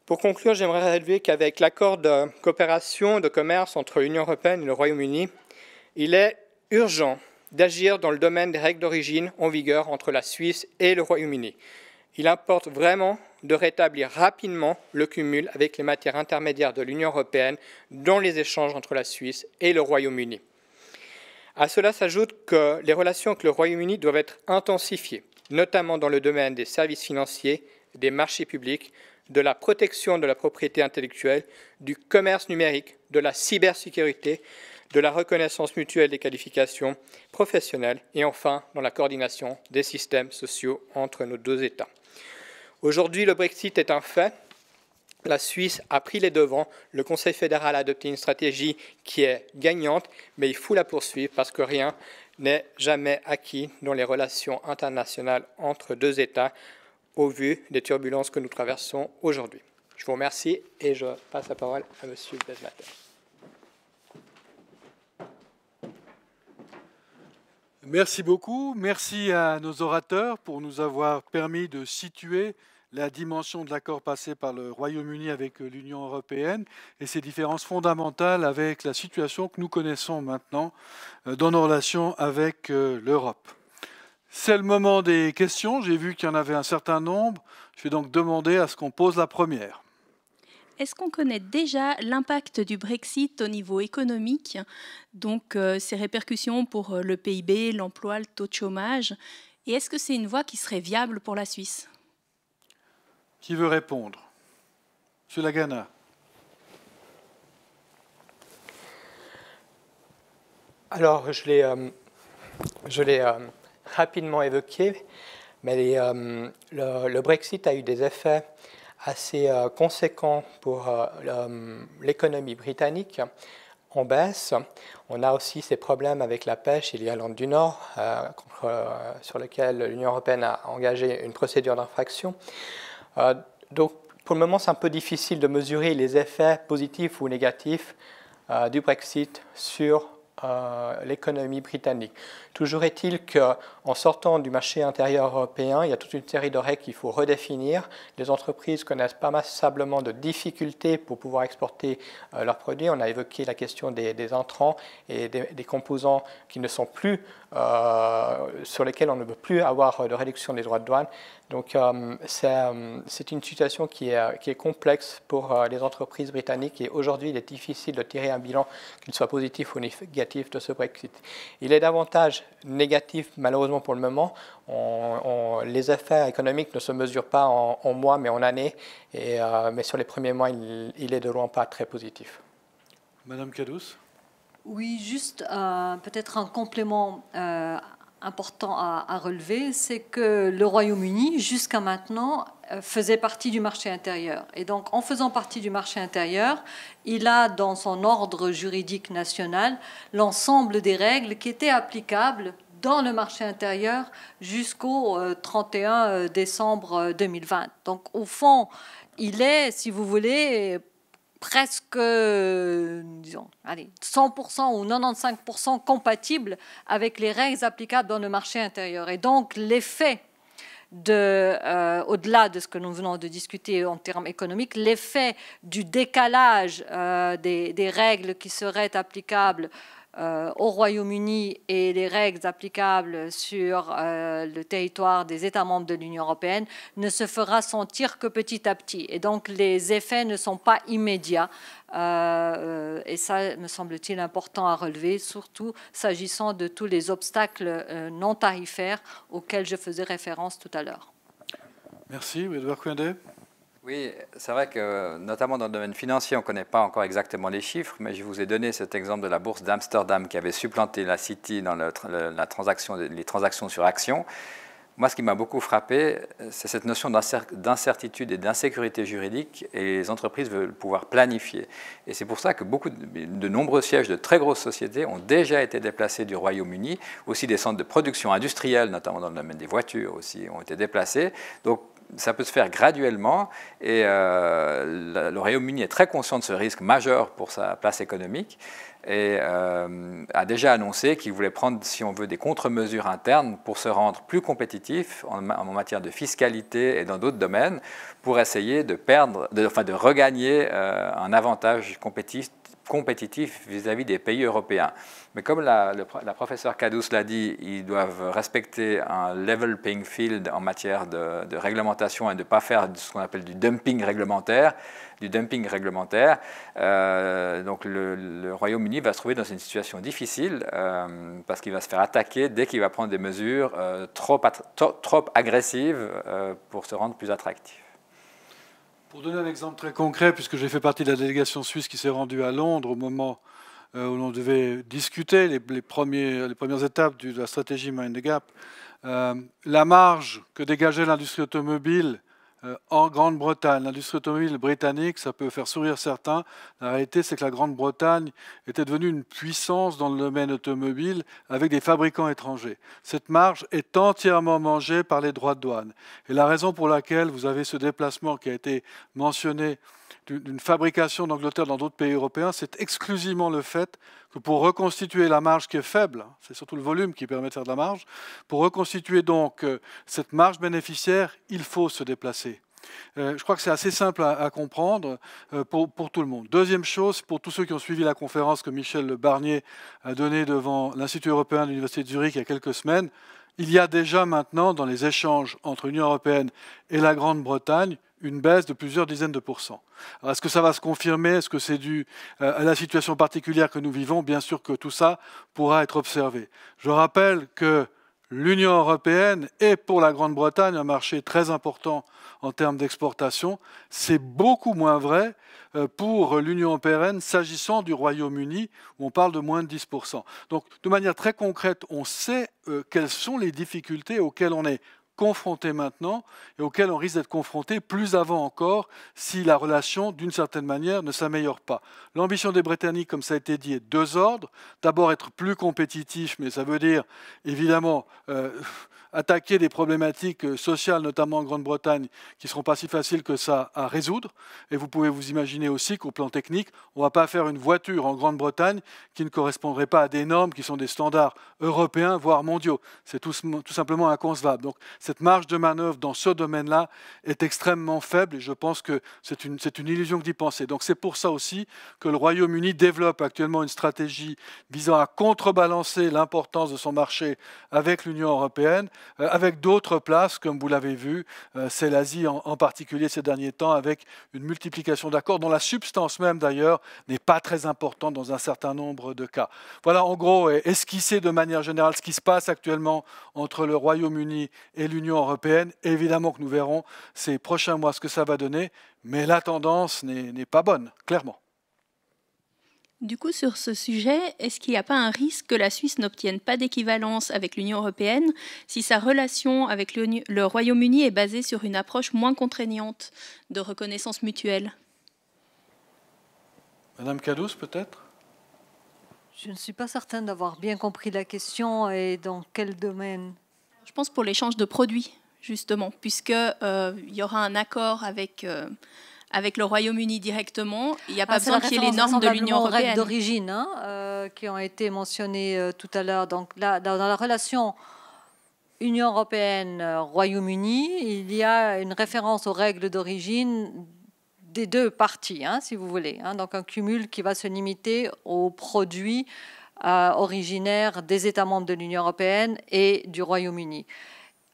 Pour conclure, j'aimerais relever qu'avec l'accord de coopération de commerce entre l'Union européenne et le Royaume-Uni, il est urgent d'agir dans le domaine des règles d'origine en vigueur entre la Suisse et le Royaume-Uni. Il importe vraiment de rétablir rapidement le cumul avec les matières intermédiaires de l'Union européenne dans les échanges entre la Suisse et le Royaume-Uni. À cela s'ajoute que les relations avec le Royaume-Uni doivent être intensifiées, notamment dans le domaine des services financiers, des marchés publics, de la protection de la propriété intellectuelle, du commerce numérique, de la cybersécurité, de la reconnaissance mutuelle des qualifications professionnelles et enfin dans la coordination des systèmes sociaux entre nos 2 États. Aujourd'hui, le Brexit est un fait la Suisse a pris les devants. Le Conseil fédéral a adopté une stratégie qui est gagnante, mais il faut la poursuivre parce que rien n'est jamais acquis dans les relations internationales entre deux États au vu des turbulences que nous traversons aujourd'hui. Je vous remercie et je passe la parole à M. Desmatter. Merci beaucoup. Merci à nos orateurs pour nous avoir permis de situer la dimension de l'accord passé par le Royaume-Uni avec l'Union européenne et ses différences fondamentales avec la situation que nous connaissons maintenant dans nos relations avec l'Europe. C'est le moment des questions. J'ai vu qu'il y en avait un certain nombre. Je vais donc demander à ce qu'on pose la première. Est-ce qu'on connaît déjà l'impact du Brexit au niveau économique, donc ses répercussions pour le PIB, l'emploi, le taux de chômage? Et est-ce que c'est une voie qui serait viable pour la Suisse? Qui veut répondre? Monsieur Lagana. Alors, je l'ai rapidement évoqué, mais le Brexit a eu des effets assez conséquents pour l'économie britannique en baisse. On a aussi ces problèmes avec la pêche et l'Irlande du Nord, sur lequel l'Union européenne a engagé une procédure d'infraction. Donc, pour le moment, c'est un peu difficile de mesurer les effets positifs ou négatifs du Brexit sur l'économie britannique. Toujours est-il qu'en sortant du marché intérieur européen, il y a toute une série de règles qu'il faut redéfinir. Les entreprises connaissent pas massablement de difficultés pour pouvoir exporter leurs produits. On a évoqué la question des intrants et des composants qui ne sont plus, sur lesquels on ne peut plus avoir de réduction des droits de douane. Donc c'est une situation qui est complexe pour les entreprises britanniques et aujourd'hui il est difficile de tirer un bilan qu'il soit positif ou négatif de ce Brexit. Il est davantage négatif malheureusement pour le moment. Les effets économiques ne se mesurent pas en mois mais en années, mais sur les premiers mois il est de loin pas très positif. Madame Cadous. Oui, juste peut-être un complément important à relever, c'est que le Royaume-Uni, jusqu'à maintenant, faisait partie du marché intérieur. Et donc, en faisant partie du marché intérieur, il a dans son ordre juridique national l'ensemble des règles qui étaient applicables dans le marché intérieur jusqu'au 31 décembre 2020. Donc, au fond, il est, si vous voulez, presque, disons, allez, 100% ou 95% compatible avec les règles applicables dans le marché intérieur. Et donc, l'effet au-delà de ce que nous venons de discuter en termes économiques, l'effet du décalage des règles qui seraient applicables au Royaume-Uni et les règles applicables sur le territoire des États membres de l'Union européenne ne se fera sentir que petit à petit. Et donc, les effets ne sont pas immédiats. Et ça, me semble-t-il, important à relever, surtout s'agissant de tous les obstacles non tarifaires auxquels je faisais référence tout à l'heure. Merci. Edouard Coindet. Oui, c'est vrai que notamment dans le domaine financier, on ne connaît pas encore exactement les chiffres, mais je vous ai donné cet exemple de la bourse d'Amsterdam qui avait supplanté la City dans les transactions sur actions. Moi, ce qui m'a beaucoup frappé, c'est cette notion d'incertitude et d'insécurité juridique, et les entreprises veulent pouvoir planifier. Et c'est pour ça que de nombreux sièges de très grosses sociétés ont déjà été déplacés du Royaume-Uni, aussi des centres de production industrielle, notamment dans le domaine des voitures aussi, ont été déplacés. Donc, ça peut se faire graduellement et le Royaume-Uni est très conscient de ce risque majeur pour sa place économique et a déjà annoncé qu'il voulait prendre, si on veut, des contre-mesures internes pour se rendre plus compétitif en matière de fiscalité et dans d'autres domaines pour essayer de regagner un avantage compétitif vis-à-vis des pays européens. Mais comme la professeure Cadous l'a dit, ils doivent respecter un level playing field en matière de réglementation et de ne pas faire ce qu'on appelle du dumping réglementaire. Donc le Royaume-Uni va se trouver dans une situation difficile parce qu'il va se faire attaquer dès qu'il va prendre des mesures trop agressives pour se rendre plus attractif. Pour donner un exemple très concret, puisque j'ai fait partie de la délégation suisse qui s'est rendue à Londres au moment où l'on devait discuter les premières étapes de la stratégie Mind the Gap, la marge que dégageait l'industrie automobile en Grande-Bretagne. L'industrie automobile britannique, ça peut faire sourire certains. La réalité, c'est que la Grande-Bretagne était devenue une puissance dans le domaine automobile avec des fabricants étrangers. Cette marge est entièrement mangée par les droits de douane. Et la raison pour laquelle vous avez ce déplacement qui a été mentionné d'une fabrication d'Angleterre dans d'autres pays européens, c'est exclusivement le fait que pour reconstituer la marge qui est faible, c'est surtout le volume qui permet de faire de la marge, pour reconstituer donc cette marge bénéficiaire, il faut se déplacer. Je crois que c'est assez simple à comprendre pour tout le monde. Deuxième chose, pour tous ceux qui ont suivi la conférence que Michel Barnier a donnée devant l'Institut européen de l'Université de Zurich il y a quelques semaines, il y a déjà maintenant dans les échanges entre l'Union européenne et la Grande-Bretagne une baisse de plusieurs dizaines de pourcents. Est-ce que ça va se confirmer? Est-ce que c'est dû à la situation particulière que nous vivons? Bien sûr que tout ça pourra être observé. Je rappelle que l'Union européenne est pour la Grande-Bretagne un marché très important en termes d'exportation. C'est beaucoup moins vrai pour l'Union européenne s'agissant du Royaume-Uni, où on parle de moins de 10%. Donc, de manière très concrète, on sait quelles sont les difficultés auxquelles on est confronté maintenant et auxquels on risque d'être confronté plus avant encore si la relation, d'une certaine manière, ne s'améliore pas. L'ambition des Britanniques, comme ça a été dit, est deux ordres. D'abord, être plus compétitif, mais ça veut dire, évidemment, attaquer des problématiques sociales, notamment en Grande-Bretagne, qui ne seront pas si faciles que ça à résoudre. Et vous pouvez vous imaginer aussi qu'au plan technique, on ne va pas faire une voiture en Grande-Bretagne qui ne correspondrait pas à des normes qui sont des standards européens, voire mondiaux. C'est tout simplement inconcevable. Donc cette marge de manœuvre dans ce domaine-là est extrêmement faible et je pense que c'est une illusion d'y penser. Donc c'est pour ça aussi que le Royaume-Uni développe actuellement une stratégie visant à contrebalancer l'importance de son marché avec l'Union européenne, avec d'autres places, comme vous l'avez vu, c'est l'Asie en particulier ces derniers temps, avec une multiplication d'accords dont la substance même d'ailleurs n'est pas très importante dans un certain nombre de cas. Voilà en gros esquisser de manière générale ce qui se passe actuellement entre le Royaume-Uni et l'Union européenne. Évidemment que nous verrons ces prochains mois ce que ça va donner, mais la tendance n'est pas bonne, clairement. Du coup, sur ce sujet, est-ce qu'il n'y a pas un risque que la Suisse n'obtienne pas d'équivalence avec l'Union européenne si sa relation avec le Royaume-Uni est basée sur une approche moins contraignante de reconnaissance mutuelle? Madame Cadous, peut-être? Je ne suis pas certaine d'avoir bien compris la question et dans quel domaine. Je pense pour l'échange de produits, justement, puisqu'il y aura un accord avec le Royaume-Uni directement, il n'y a pas besoin qu'il y ait les normes de l'Union européenne. Aux règles d'origine qui ont été mentionnées tout à l'heure. Donc là, dans la relation Union européenne-Royaume-Uni, il y a une référence aux règles d'origine des deux parties, si vous voulez. Donc un cumul qui va se limiter aux produits originaires des États membres de l'Union européenne et du Royaume-Uni.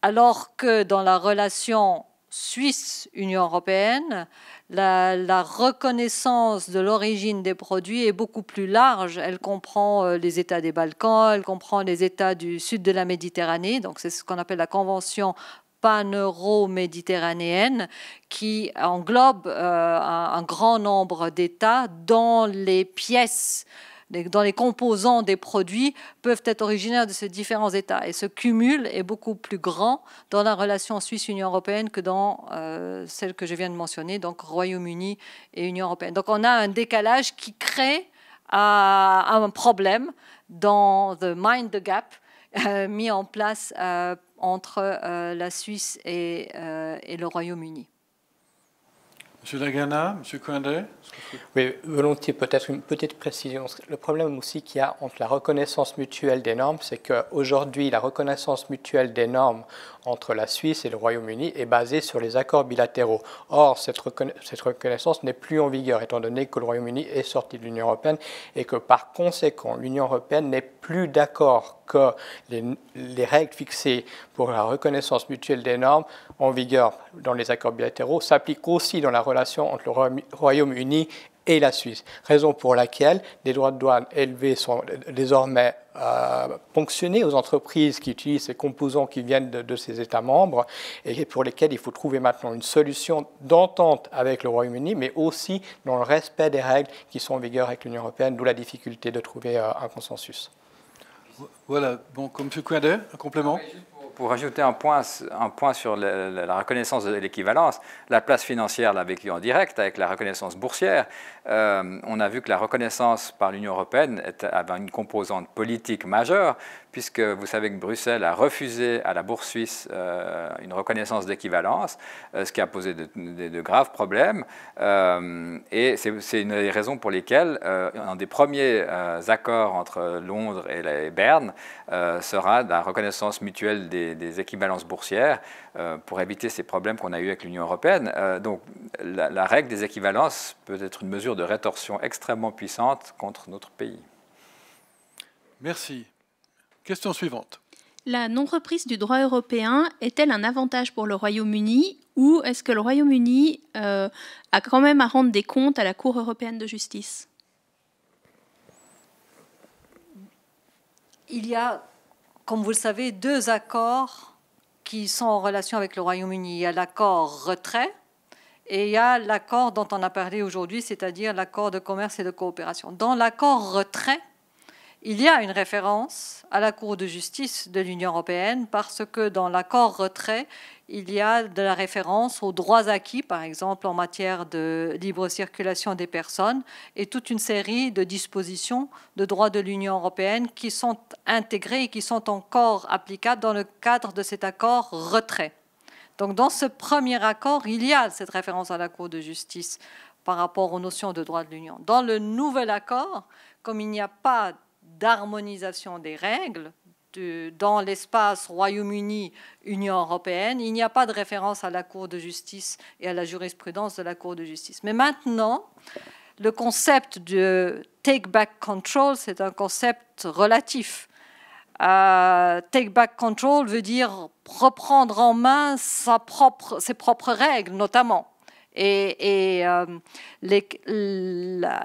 Alors que dans la relation Suisse-Union européenne, la reconnaissance de l'origine des produits est beaucoup plus large. Elle comprend les États des Balkans, elle comprend les États du sud de la Méditerranée, donc c'est ce qu'on appelle la Convention pan-euro-méditerranéenne, qui englobe un grand nombre d'États dont les pièces, dans les composants des produits peuvent être originaires de ces différents États. Et ce cumul est beaucoup plus grand dans la relation Suisse-Union européenne que dans celle que je viens de mentionner, donc Royaume-Uni et Union européenne. Donc on a un décalage qui crée un problème dans the mind the gap mis en place entre la Suisse et le Royaume-Uni. Monsieur Lagana, Monsieur Coindret. Oui, volontiers, peut-être une petite précision. Le problème aussi qu'il y a entre la reconnaissance mutuelle des normes, c'est qu'aujourd'hui, la reconnaissance mutuelle des normes entre la Suisse et le Royaume-Uni est basée sur les accords bilatéraux. Or, cette reconnaissance n'est plus en vigueur, étant donné que le Royaume-Uni est sorti de l'Union européenne et que, par conséquent, l'Union européenne n'est plus d'accord que les règles fixées pour la reconnaissance mutuelle des normes en vigueur dans les accords bilatéraux s'appliquent aussi dans la relation entre le Royaume-Uni et la Suisse. Raison pour laquelle des droits de douane élevés sont désormais ponctionnés aux entreprises qui utilisent ces composants qui viennent de ces États membres et pour lesquels il faut trouver maintenant une solution d'entente avec le Royaume-Uni, mais aussi dans le respect des règles qui sont en vigueur avec l'Union européenne, d'où la difficulté de trouver un consensus. Voilà, bon, comme M. Coindret, un complément. Juste pour pour ajouter un point sur la reconnaissance de l'équivalence, la place financière l'a vécu en direct avec la reconnaissance boursière. On a vu que la reconnaissance par l'Union européenne avait une composante politique majeure, puisque vous savez que Bruxelles a refusé à la Bourse suisse une reconnaissance d'équivalence, ce qui a posé de graves problèmes. Et c'est une des raisons pour lesquelles un des premiers accords entre Londres et Berne sera la reconnaissance mutuelle des équivalences boursières pour éviter ces problèmes qu'on a eus avec l'Union européenne. Donc la règle des équivalences peut être une mesure de rétorsion extrêmement puissante contre notre pays. Merci. Question suivante. La non-reprise du droit européen est-elle un avantage pour le Royaume-Uni ou est-ce que le Royaume-Uni a quand même à rendre des comptes à la Cour européenne de justice? Il y a, comme vous le savez, deux accords qui sont en relation avec le Royaume-Uni. Il y a l'accord retrait et il y a l'accord dont on a parlé aujourd'hui, c'est-à-dire l'accord de commerce et de coopération. Dans l'accord retrait, il y a une référence à la Cour de justice de l'Union européenne parce que dans l'accord retrait, il y a de la référence aux droits acquis, par exemple en matière de libre circulation des personnes, et toute une série de dispositions de droit de l'Union européenne qui sont intégrées et qui sont encore applicables dans le cadre de cet accord retrait. Donc dans ce premier accord, il y a cette référence à la Cour de justice par rapport aux notions de droit de l'Union. Dans le nouvel accord, comme il n'y a pas d'harmonisation des règles dans l'espace Royaume-Uni-Union européenne, il n'y a pas de référence à la Cour de justice et à la jurisprudence de la Cour de justice. Mais maintenant, le concept de take-back control, c'est un concept relatif. Take-back control veut dire reprendre en main ses propres règles, notamment. Et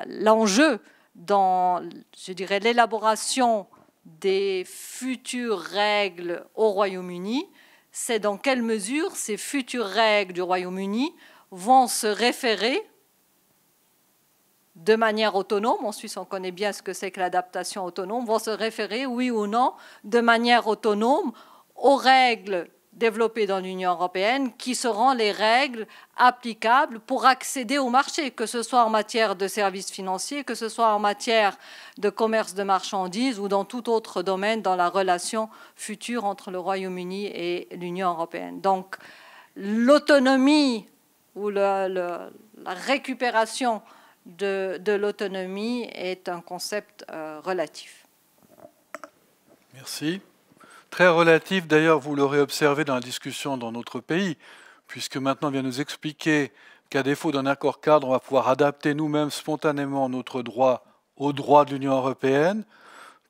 l'enjeu dans, je dirais, l'élaboration des futures règles au Royaume-Uni, c'est dans quelle mesure ces futures règles du Royaume-Uni vont se référer de manière autonome, en Suisse on connaît bien ce que c'est que l'adaptation autonome, vont se référer, oui ou non, de manière autonome aux règles développées dans l'Union européenne, qui seront les règles applicables pour accéder au marché, que ce soit en matière de services financiers, que ce soit en matière de commerce de marchandises ou dans tout autre domaine dans la relation future entre le Royaume-Uni et l'Union européenne. Donc l'autonomie ou la récupération de l'autonomie est un concept relatif. Merci. Très relatif, d'ailleurs, vous l'aurez observé dans la discussion dans notre pays, puisque maintenant on vient nous expliquer qu'à défaut d'un accord cadre, on va pouvoir adapter nous-mêmes spontanément notre droit au droit de l'Union européenne.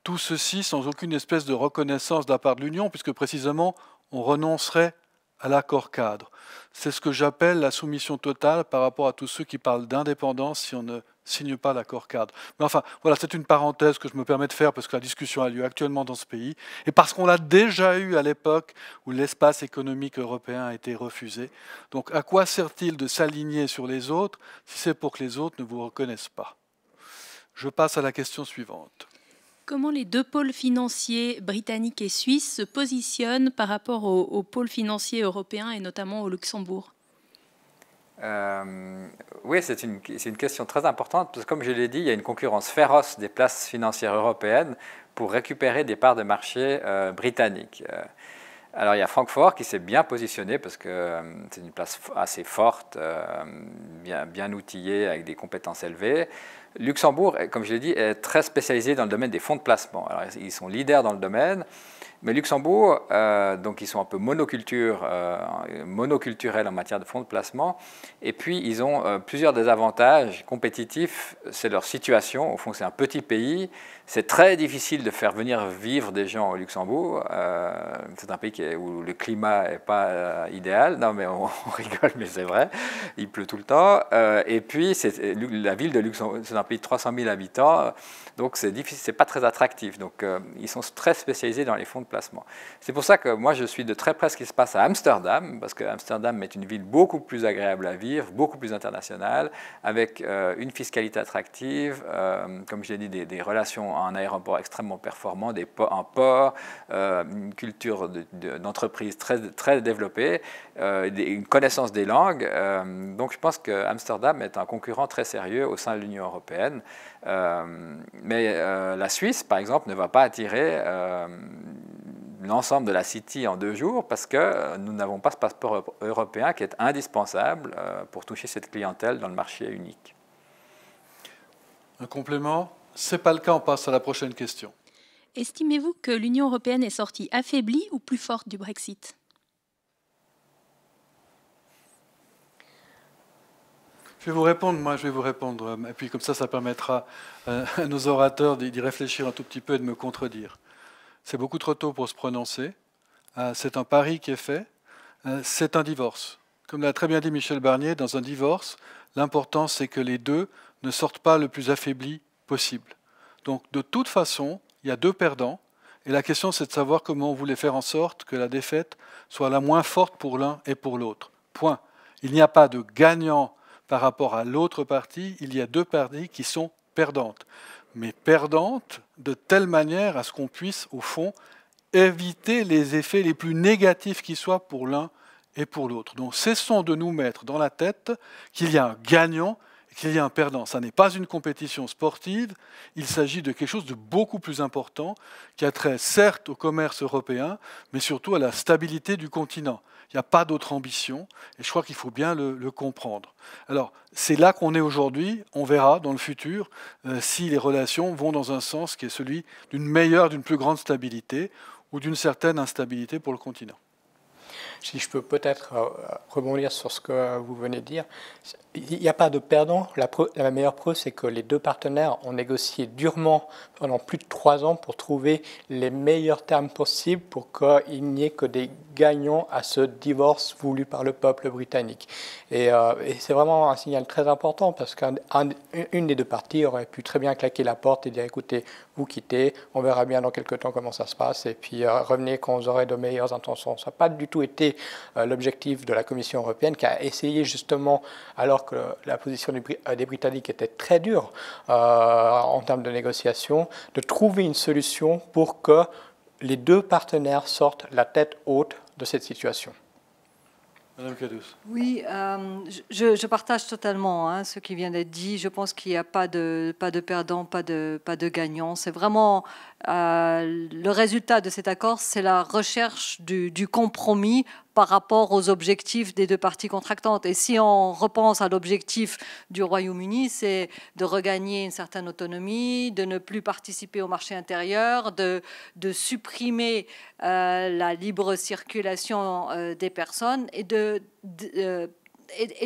Tout ceci sans aucune espèce de reconnaissance de la part de l'Union, puisque précisément on renoncerait à l'accord cadre. C'est ce que j'appelle la soumission totale par rapport à tous ceux qui parlent d'indépendance si on ne signe pas l'accord cadre. Mais enfin, voilà, c'est une parenthèse que je me permets de faire parce que la discussion a lieu actuellement dans ce pays et parce qu'on l'a déjà eu à l'époque où l'espace économique européen a été refusé. Donc à quoi sert-il de s'aligner sur les autres si c'est pour que les autres ne vous reconnaissent pas? Je passe à la question suivante. Comment les deux pôles financiers britanniques et suisses se positionnent par rapport aux pôles financiers européens et notamment au Luxembourg? Oui, c'est une question très importante parce que, comme je l'ai dit, il y a une concurrence féroce des places financières européennes pour récupérer des parts de marché britanniques. Alors, il y a Francfort qui s'est bien positionné parce que c'est une place assez forte, bien outillée, avec des compétences élevées. Luxembourg, comme je l'ai dit, est très spécialisé dans le domaine des fonds de placement. Alors, ils sont leaders dans le domaine, mais Luxembourg, donc ils sont un peu monoculturels en matière de fonds de placement. Et puis, ils ont plusieurs désavantages compétitifs. C'est leur situation. Au fond, c'est un petit pays. C'est très difficile de faire venir vivre des gens au Luxembourg. C'est un pays où le climat n'est pas idéal. Non, mais on rigole, mais c'est vrai. Il pleut tout le temps. Et puis, la ville de Luxembourg, c'est un pays de 300 000 habitants, donc c'est difficile, c'est pas très attractif. Donc ils sont très spécialisés dans les fonds de placement. C'est pour ça que moi je suis de très près ce qui se passe à Amsterdam, parce que Amsterdam est une ville beaucoup plus agréable à vivre, beaucoup plus internationale, avec une fiscalité attractive, comme je l'ai dit, des relations en aéroport extrêmement performants, un port, une culture d'entreprise très développée, une connaissance des langues. Donc je pense que Amsterdam est un concurrent très sérieux au sein de l'Union européenne. Mais la Suisse, par exemple, ne va pas attirer l'ensemble de la City en 2 jours parce que nous n'avons pas ce passeport européen qui est indispensable pour toucher cette clientèle dans le marché unique. Un complément? Ce n'est pas le cas, on passe à la prochaine question. Estimez-vous que l'Union européenne est sortie affaiblie ou plus forte du Brexit? Je vais vous répondre, et puis comme ça permettra à nos orateurs d'y réfléchir un tout petit peu et de me contredire. C'est beaucoup trop tôt pour se prononcer. C'est un pari qui est fait. C'est un divorce. Comme l'a très bien dit Michel Barnier, dans un divorce, l'important c'est que les deux ne sortent pas le plus affaiblis possible. Donc de toute façon, il y a 2 perdants, et la question c'est de savoir comment on voulait faire en sorte que la défaite soit la moins forte pour l'un et pour l'autre. Point. Il n'y a pas de gagnant par rapport à l'autre partie, il y a 2 parties qui sont perdantes. Mais perdantes de telle manière à ce qu'on puisse, au fond, éviter les effets les plus négatifs qui soient pour l'un et pour l'autre. Donc cessons de nous mettre dans la tête qu'il y a un gagnant et qu'il y a un perdant. Ça n'est pas une compétition sportive, il s'agit de quelque chose de beaucoup plus important qui a trait certes au commerce européen, mais surtout à la stabilité du continent. Il n'y a pas d'autre ambition, et je crois qu'il faut bien le comprendre. Alors, c'est là qu'on est aujourd'hui. On verra dans le futur si les relations vont dans un sens qui est celui d'une meilleure, d'une plus grande stabilité ou d'une certaine instabilité pour le continent. Si je peux peut-être rebondir sur ce que vous venez de dire, il n'y a pas de perdant. La meilleure preuve, c'est que les 2 partenaires ont négocié durement pendant plus de 3 ans pour trouver les meilleurs termes possibles pour qu'il n'y ait que des gagnants à ce divorce voulu par le peuple britannique. Et c'est vraiment un signal très important parce qu'une des 2 parties aurait pu très bien claquer la porte et dire écoutez, vous quittez, on verra bien dans quelques temps comment ça se passe et puis revenez quand vous aurez de meilleures intentions. Ça n'a pas du tout été l'objectif de la Commission européenne qui a essayé justement, alors que la position des Britanniques était très dure en termes de négociation, de trouver une solution pour que les 2 partenaires sortent la tête haute de cette situation. Madame Cadous. Oui, je partage totalement ce qui vient d'être dit. Je pense qu'il n'y a pas de perdant, pas de gagnant. C'est vraiment le résultat de cet accord, c'est la recherche du compromis par rapport aux objectifs des 2 parties contractantes. Et si on repense à l'objectif du Royaume-Uni, c'est de regagner une certaine autonomie, de ne plus participer au marché intérieur, de supprimer la libre circulation des personnes et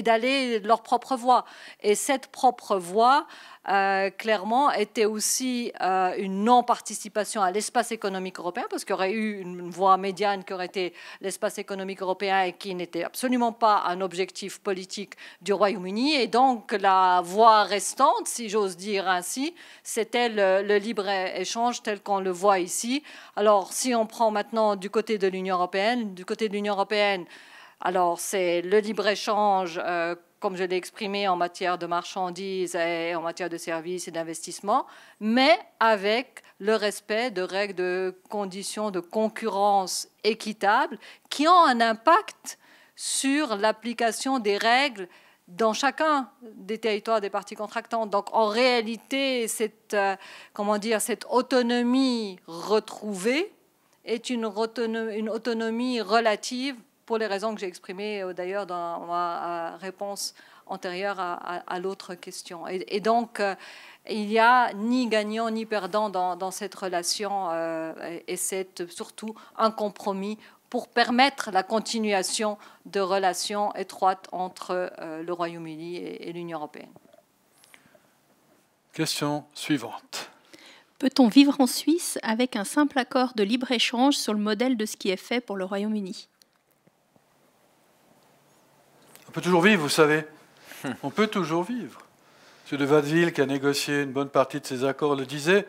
d'aller leur propre voie. Et cette propre voie, clairement, était aussi une non-participation à l'espace économique européen, parce qu'il y aurait eu une voie médiane qui aurait été l'espace économique européen et qui n'était absolument pas un objectif politique du Royaume-Uni. Et donc, la voie restante, si j'ose dire ainsi, c'était le libre-échange tel qu'on le voit ici. Alors, si on prend maintenant du côté de l'Union européenne, alors c'est le libre-échange, comme je l'ai exprimé, en matière de marchandises et en matière de services et d'investissement, mais avec le respect de règles de conditions de concurrence équitables qui ont un impact sur l'application des règles dans chacun des territoires des parties contractantes. Donc en réalité, cette autonomie retrouvée est une autonomie relative pour les raisons que j'ai exprimées d'ailleurs dans ma réponse antérieure à l'autre question. Et donc, il n'y a ni gagnant ni perdant dans cette relation et c'est surtout un compromis pour permettre la continuation de relations étroites entre le Royaume-Uni et l'Union européenne. Question suivante. Peut-on vivre en Suisse avec un simple accord de libre-échange sur le modèle de ce qui est fait pour le Royaume-Uni ? On peut toujours vivre, vous savez. On peut toujours vivre. M. de Watteville, qui a négocié une bonne partie de ces accords, le disait,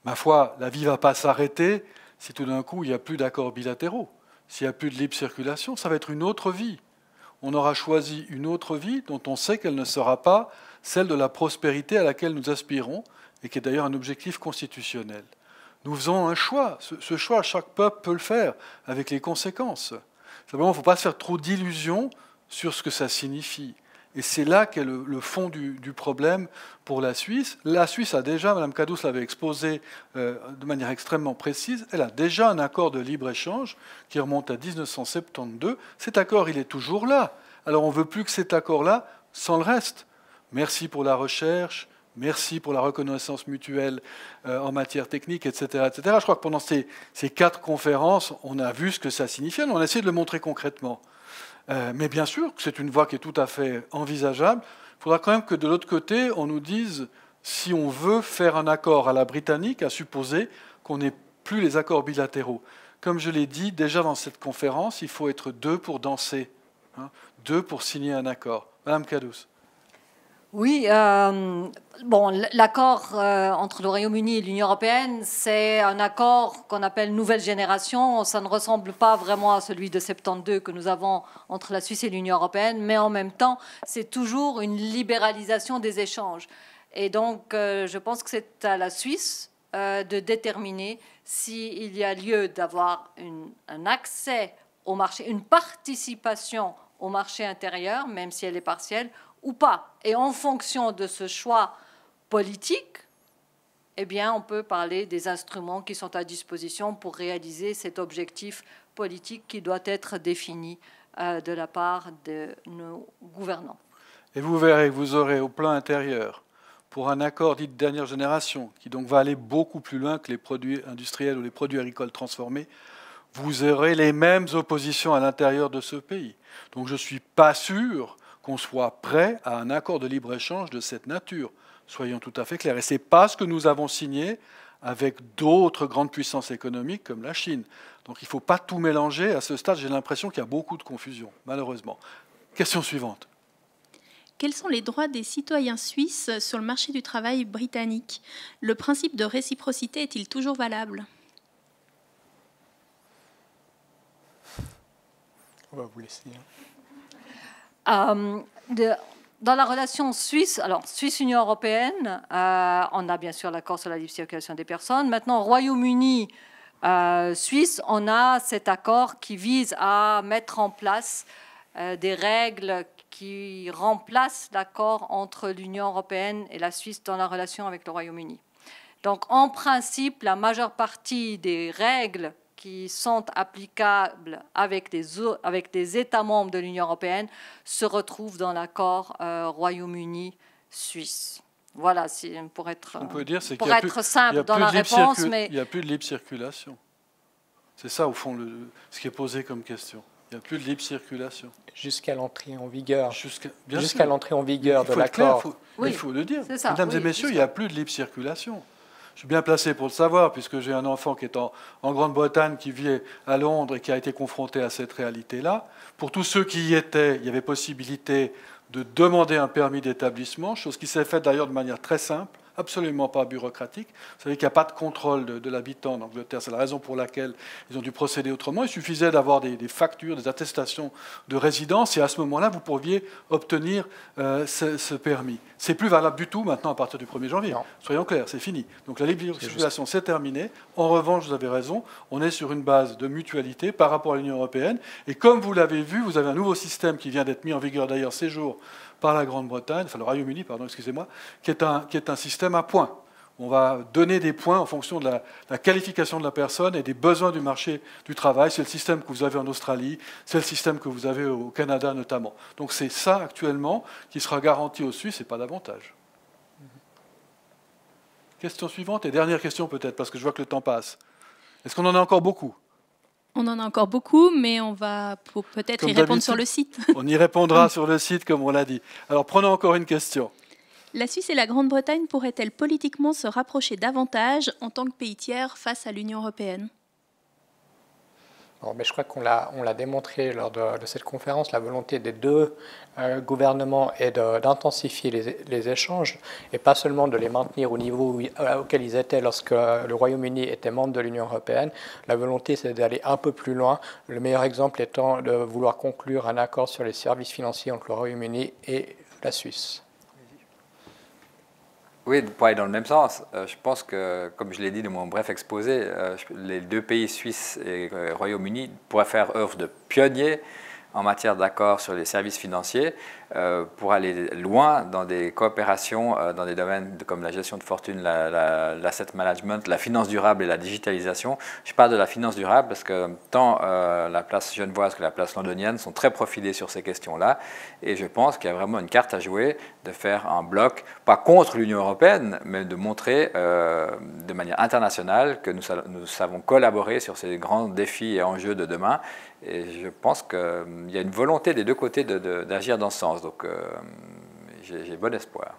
ma foi, la vie ne va pas s'arrêter si tout d'un coup il n'y a plus d'accords bilatéraux. S'il n'y a plus de libre circulation, ça va être une autre vie. On aura choisi une autre vie dont on sait qu'elle ne sera pas celle de la prospérité à laquelle nous aspirons et qui est d'ailleurs un objectif constitutionnel. Nous faisons un choix. Ce choix, chaque peuple peut le faire avec les conséquences. Simplement, il ne faut pas se faire trop d'illusions sur ce que ça signifie. Et c'est là qu'est le fond du problème pour la Suisse. La Suisse a déjà, Mme Cadous l'avait exposé de manière extrêmement précise, elle a déjà un accord de libre-échange qui remonte à 1972. Cet accord, il est toujours là. Alors on ne veut plus que cet accord-là sans le reste. Merci pour la recherche, merci pour la reconnaissance mutuelle en matière technique, etc., etc. Je crois que pendant ces 4 conférences, on a vu ce que ça signifiait, on a essayé de le montrer concrètement. Mais bien sûr que c'est une voie qui est tout à fait envisageable. Il faudra quand même que de l'autre côté, on nous dise si on veut faire un accord à la britannique, à supposer qu'on n'ait plus les accords bilatéraux. Comme je l'ai dit déjà dans cette conférence, il faut être 2 pour danser, 2 pour signer un accord. Madame Cadous. Oui, bon, l'accord entre le Royaume-Uni et l'Union européenne, c'est un accord qu'on appelle nouvelle génération. Ça ne ressemble pas vraiment à celui de 72 que nous avons entre la Suisse et l'Union européenne, mais en même temps, c'est toujours une libéralisation des échanges. Et donc, je pense que c'est à la Suisse de déterminer s'il y a lieu d'avoir un accès au marché, une participation au marché intérieur, même si elle est partielle, ou pas. Et en fonction de ce choix politique, eh bien, on peut parler des instruments qui sont à disposition pour réaliser cet objectif politique qui doit être défini de la part de nos gouvernants. Et vous verrez, vous aurez au plan intérieur, pour un accord dit de dernière génération, qui donc va aller beaucoup plus loin que les produits industriels ou les produits agricoles transformés, vous aurez les mêmes oppositions à l'intérieur de ce pays. Donc je ne suis pas sûr qu'on soit prêt à un accord de libre-échange de cette nature. Soyons tout à fait clairs. Et ce n'est pas ce que nous avons signé avec d'autres grandes puissances économiques comme la Chine. Donc il ne faut pas tout mélanger. À ce stade, j'ai l'impression qu'il y a beaucoup de confusion, malheureusement. Question suivante. Quels sont les droits des citoyens suisses sur le marché du travail britannique? Le principe de réciprocité est-il toujours valable? On va vous laisser. Dans la relation Suisse, alors Suisse-Union européenne, on a bien sûr l'accord sur la libre circulation des personnes. Maintenant, Royaume-Uni, Suisse, on a cet accord qui vise à mettre en place des règles qui remplacent l'accord entre l'Union européenne et la Suisse dans la relation avec le Royaume-Uni. Donc, en principe, la majeure partie des règles qui sont applicables avec des États membres de l'Union européenne se retrouvent dans l'accord Royaume-Uni-Suisse. Voilà, pour être, simple dans la réponse. Mais il n'y a plus de libre circulation. C'est ça, au fond, ce qui est posé comme question. Il n'y a plus de libre circulation. Jusqu'à l'entrée en vigueur. Jusqu'à l'entrée en vigueur de l'accord. Il faut le dire. Ça, mesdames et messieurs, il n'y a plus de libre circulation. Je suis bien placé pour le savoir, puisque j'ai un enfant qui est en Grande-Bretagne, qui vit à Londres et qui a été confronté à cette réalité-là. Pour tous ceux qui y étaient, il y avait possibilité de demander un permis d'établissement, chose qui s'est faite d'ailleurs de manière très simple, absolument pas bureaucratique. Vous savez qu'il n'y a pas de contrôle de l'habitant en Angleterre. C'est la raison pour laquelle ils ont dû procéder autrement. Il suffisait d'avoir des factures, des attestations de résidence, et à ce moment-là, vous pourriez obtenir ce permis. C'est plus valable du tout maintenant à partir du 1er janvier. Non. Soyons clairs, c'est fini. Donc la libre circulation, c'est terminé. En revanche, vous avez raison, on est sur une base de mutualité par rapport à l'Union européenne. Et comme vous l'avez vu, vous avez un nouveau système qui vient d'être mis en vigueur d'ailleurs ces jours par la Grande-Bretagne, enfin le Royaume-Uni, pardon, excusez-moi, qui est un système à points. On va donner des points en fonction de la qualification de la personne et des besoins du marché du travail. C'est le système que vous avez en Australie, c'est le système que vous avez au Canada notamment. Donc c'est ça actuellement qui sera garanti aux Suisses et pas davantage. Question suivante et dernière question peut-être, parce que je vois que le temps passe. Est-ce qu'on en a encore beaucoup ? On en a encore beaucoup, mais on va peut-être y répondre sur le site. On y répondra sur le site, comme on l'a dit. Alors, prenons encore une question. La Suisse et la Grande-Bretagne pourraient-elles politiquement se rapprocher davantage en tant que pays tiers face à l'Union européenne ? Bon, mais je crois qu'on l'a démontré lors de cette conférence, la volonté des deux gouvernements est d'intensifier les échanges et pas seulement de les maintenir au niveau auquel ils étaient lorsque le Royaume-Uni était membre de l'Union européenne. La volonté, c'est d'aller un peu plus loin. Le meilleur exemple étant de vouloir conclure un accord sur les services financiers entre le Royaume-Uni et la Suisse. Oui, pour aller dans le même sens, je pense que, comme je l'ai dit dans mon bref exposé, les deux pays, Suisse et Royaume-Uni, pourraient faire œuvre de pionniers en matière d'accord sur les services financiers pour aller loin dans des coopérations dans des domaines comme la gestion de fortune, l'asset management, la finance durable et la digitalisation. Je parle de la finance durable parce que tant la place genevoise que la place londonienne sont très profilées sur ces questions-là et je pense qu'il y a vraiment une carte à jouer de faire un bloc, pas contre l'Union européenne, mais de montrer de manière internationale que nous savons collaborer sur ces grands défis et enjeux de demain. Et je pense qu'il y a une volonté des deux côtés d'agir dans ce sens. Donc j'ai bon espoir.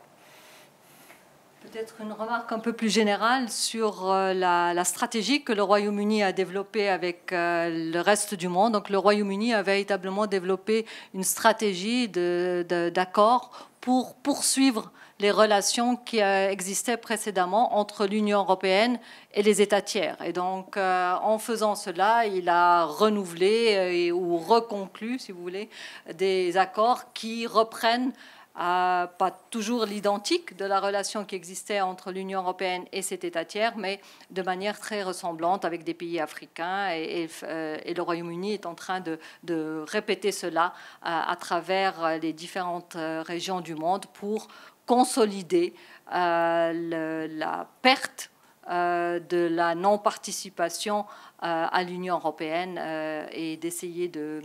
Peut-être une remarque un peu plus générale sur la stratégie que le Royaume-Uni a développée avec le reste du monde. Donc le Royaume-Uni a véritablement développé une stratégie d'accord pour poursuivre les relations qui existaient précédemment entre l'Union européenne et les États tiers. Et donc, en faisant cela, il a renouvelé ou reconclu, si vous voulez, des accords qui reprennent pas toujours l'identique de la relation qui existait entre l'Union européenne et cet État tiers, mais de manière très ressemblante avec des pays africains. Et le Royaume-Uni est en train de répéter cela à travers les différentes régions du monde pour consolider la perte de la non-participation à l'Union européenne et d'essayer de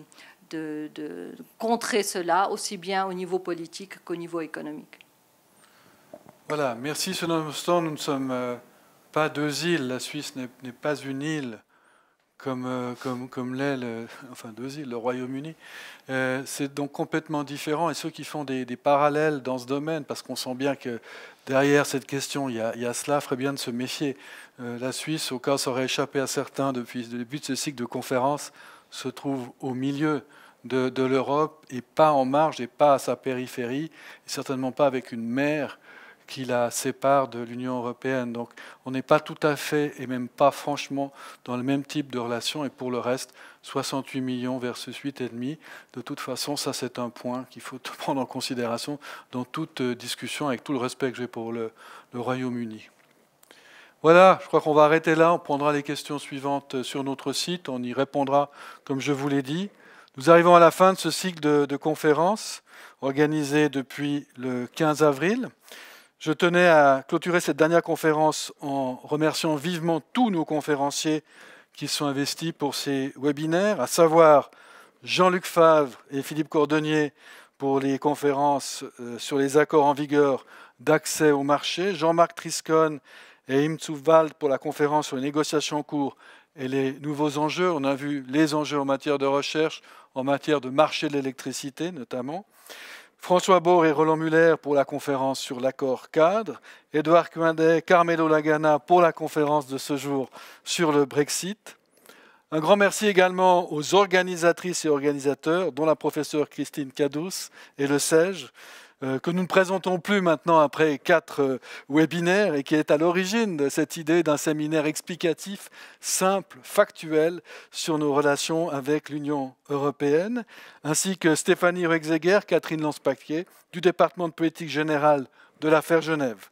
contrer cela aussi bien au niveau politique qu'au niveau économique. Voilà, merci Sir Normanstow. Nous ne sommes pas deux îles. La Suisse n'est pas une île comme l'est deux îles, le Royaume-Uni. C'est donc complètement différent. Et ceux qui font des parallèles dans ce domaine, parce qu'on sent bien que derrière cette question, il y a cela, ferait bien de se méfier. La Suisse, au cas où ça aurait échappé à certains depuis le début de ce cycle de conférences, se trouve au milieu de l'Europe et pas en marge et pas à sa périphérie, et certainement pas avec une mer qui la sépare de l'Union européenne. Donc on n'est pas tout à fait, et même pas franchement, dans le même type de relation. Et pour le reste, 68 millions versus 8,5. De toute façon, ça c'est un point qu'il faut prendre en considération dans toute discussion, avec tout le respect que j'ai pour le Royaume-Uni. Voilà, je crois qu'on va arrêter là. On prendra les questions suivantes sur notre site. On y répondra, comme je vous l'ai dit. Nous arrivons à la fin de ce cycle de conférences organisé depuis le 15 avril. Je tenais à clôturer cette dernière conférence en remerciant vivement tous nos conférenciers qui sont investis pour ces webinaires, à savoir Jean-Luc Favre et Philippe Cordonnier pour les conférences sur les accords en vigueur d'accès au marché, Jean-Marc Triscon et Im Zufwald pour la conférence sur les négociations en cours et les nouveaux enjeux. On a vu les enjeux en matière de recherche, en matière de marché de l'électricité notamment. François Baur et Roland Muller pour la conférence sur l'accord cadre, Édouard Coindet, Carmelo Lagana pour la conférence de ce jour sur le Brexit. Un grand merci également aux organisatrices et organisateurs, dont la professeure Christine Cadous et le SEJ, que nous ne présentons plus maintenant après 4 webinaires et qui est à l'origine de cette idée d'un séminaire explicatif, simple, factuel, sur nos relations avec l'Union européenne, ainsi que Stéphanie Ruegzeger, Catherine Lance-Paquier, du département de politique générale de l'affaire Genève.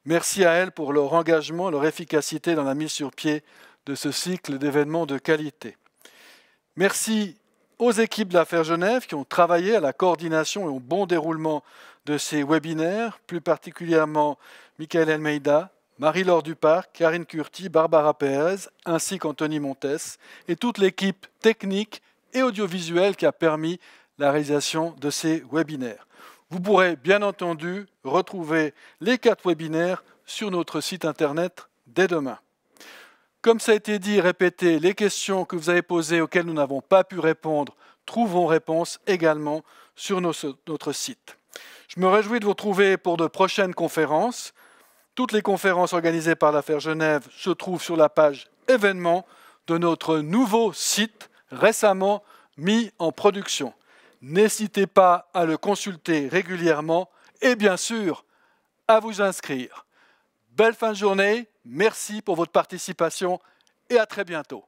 Merci à elles pour leur engagement, leur efficacité dans la mise sur pied de ce cycle d'événements de qualité. Merci aux équipes de l'affaire Genève qui ont travaillé à la coordination et au bon déroulement de ces webinaires, plus particulièrement Michael Almeida, Marie-Laure Duparc, Karine Curti, Barbara Pérez, ainsi qu'Anthony Montes, et toute l'équipe technique et audiovisuelle qui a permis la réalisation de ces webinaires. Vous pourrez bien entendu retrouver les 4 webinaires sur notre site internet dès demain. Comme ça a été dit et répété, les questions que vous avez posées auxquelles nous n'avons pas pu répondre trouveront réponse également sur notre site. Je me réjouis de vous retrouver pour de prochaines conférences. Toutes les conférences organisées par l'affaire Genève se trouvent sur la page événements de notre nouveau site récemment mis en production. N'hésitez pas à le consulter régulièrement et bien sûr à vous inscrire. Belle fin de journée, merci pour votre participation et à très bientôt.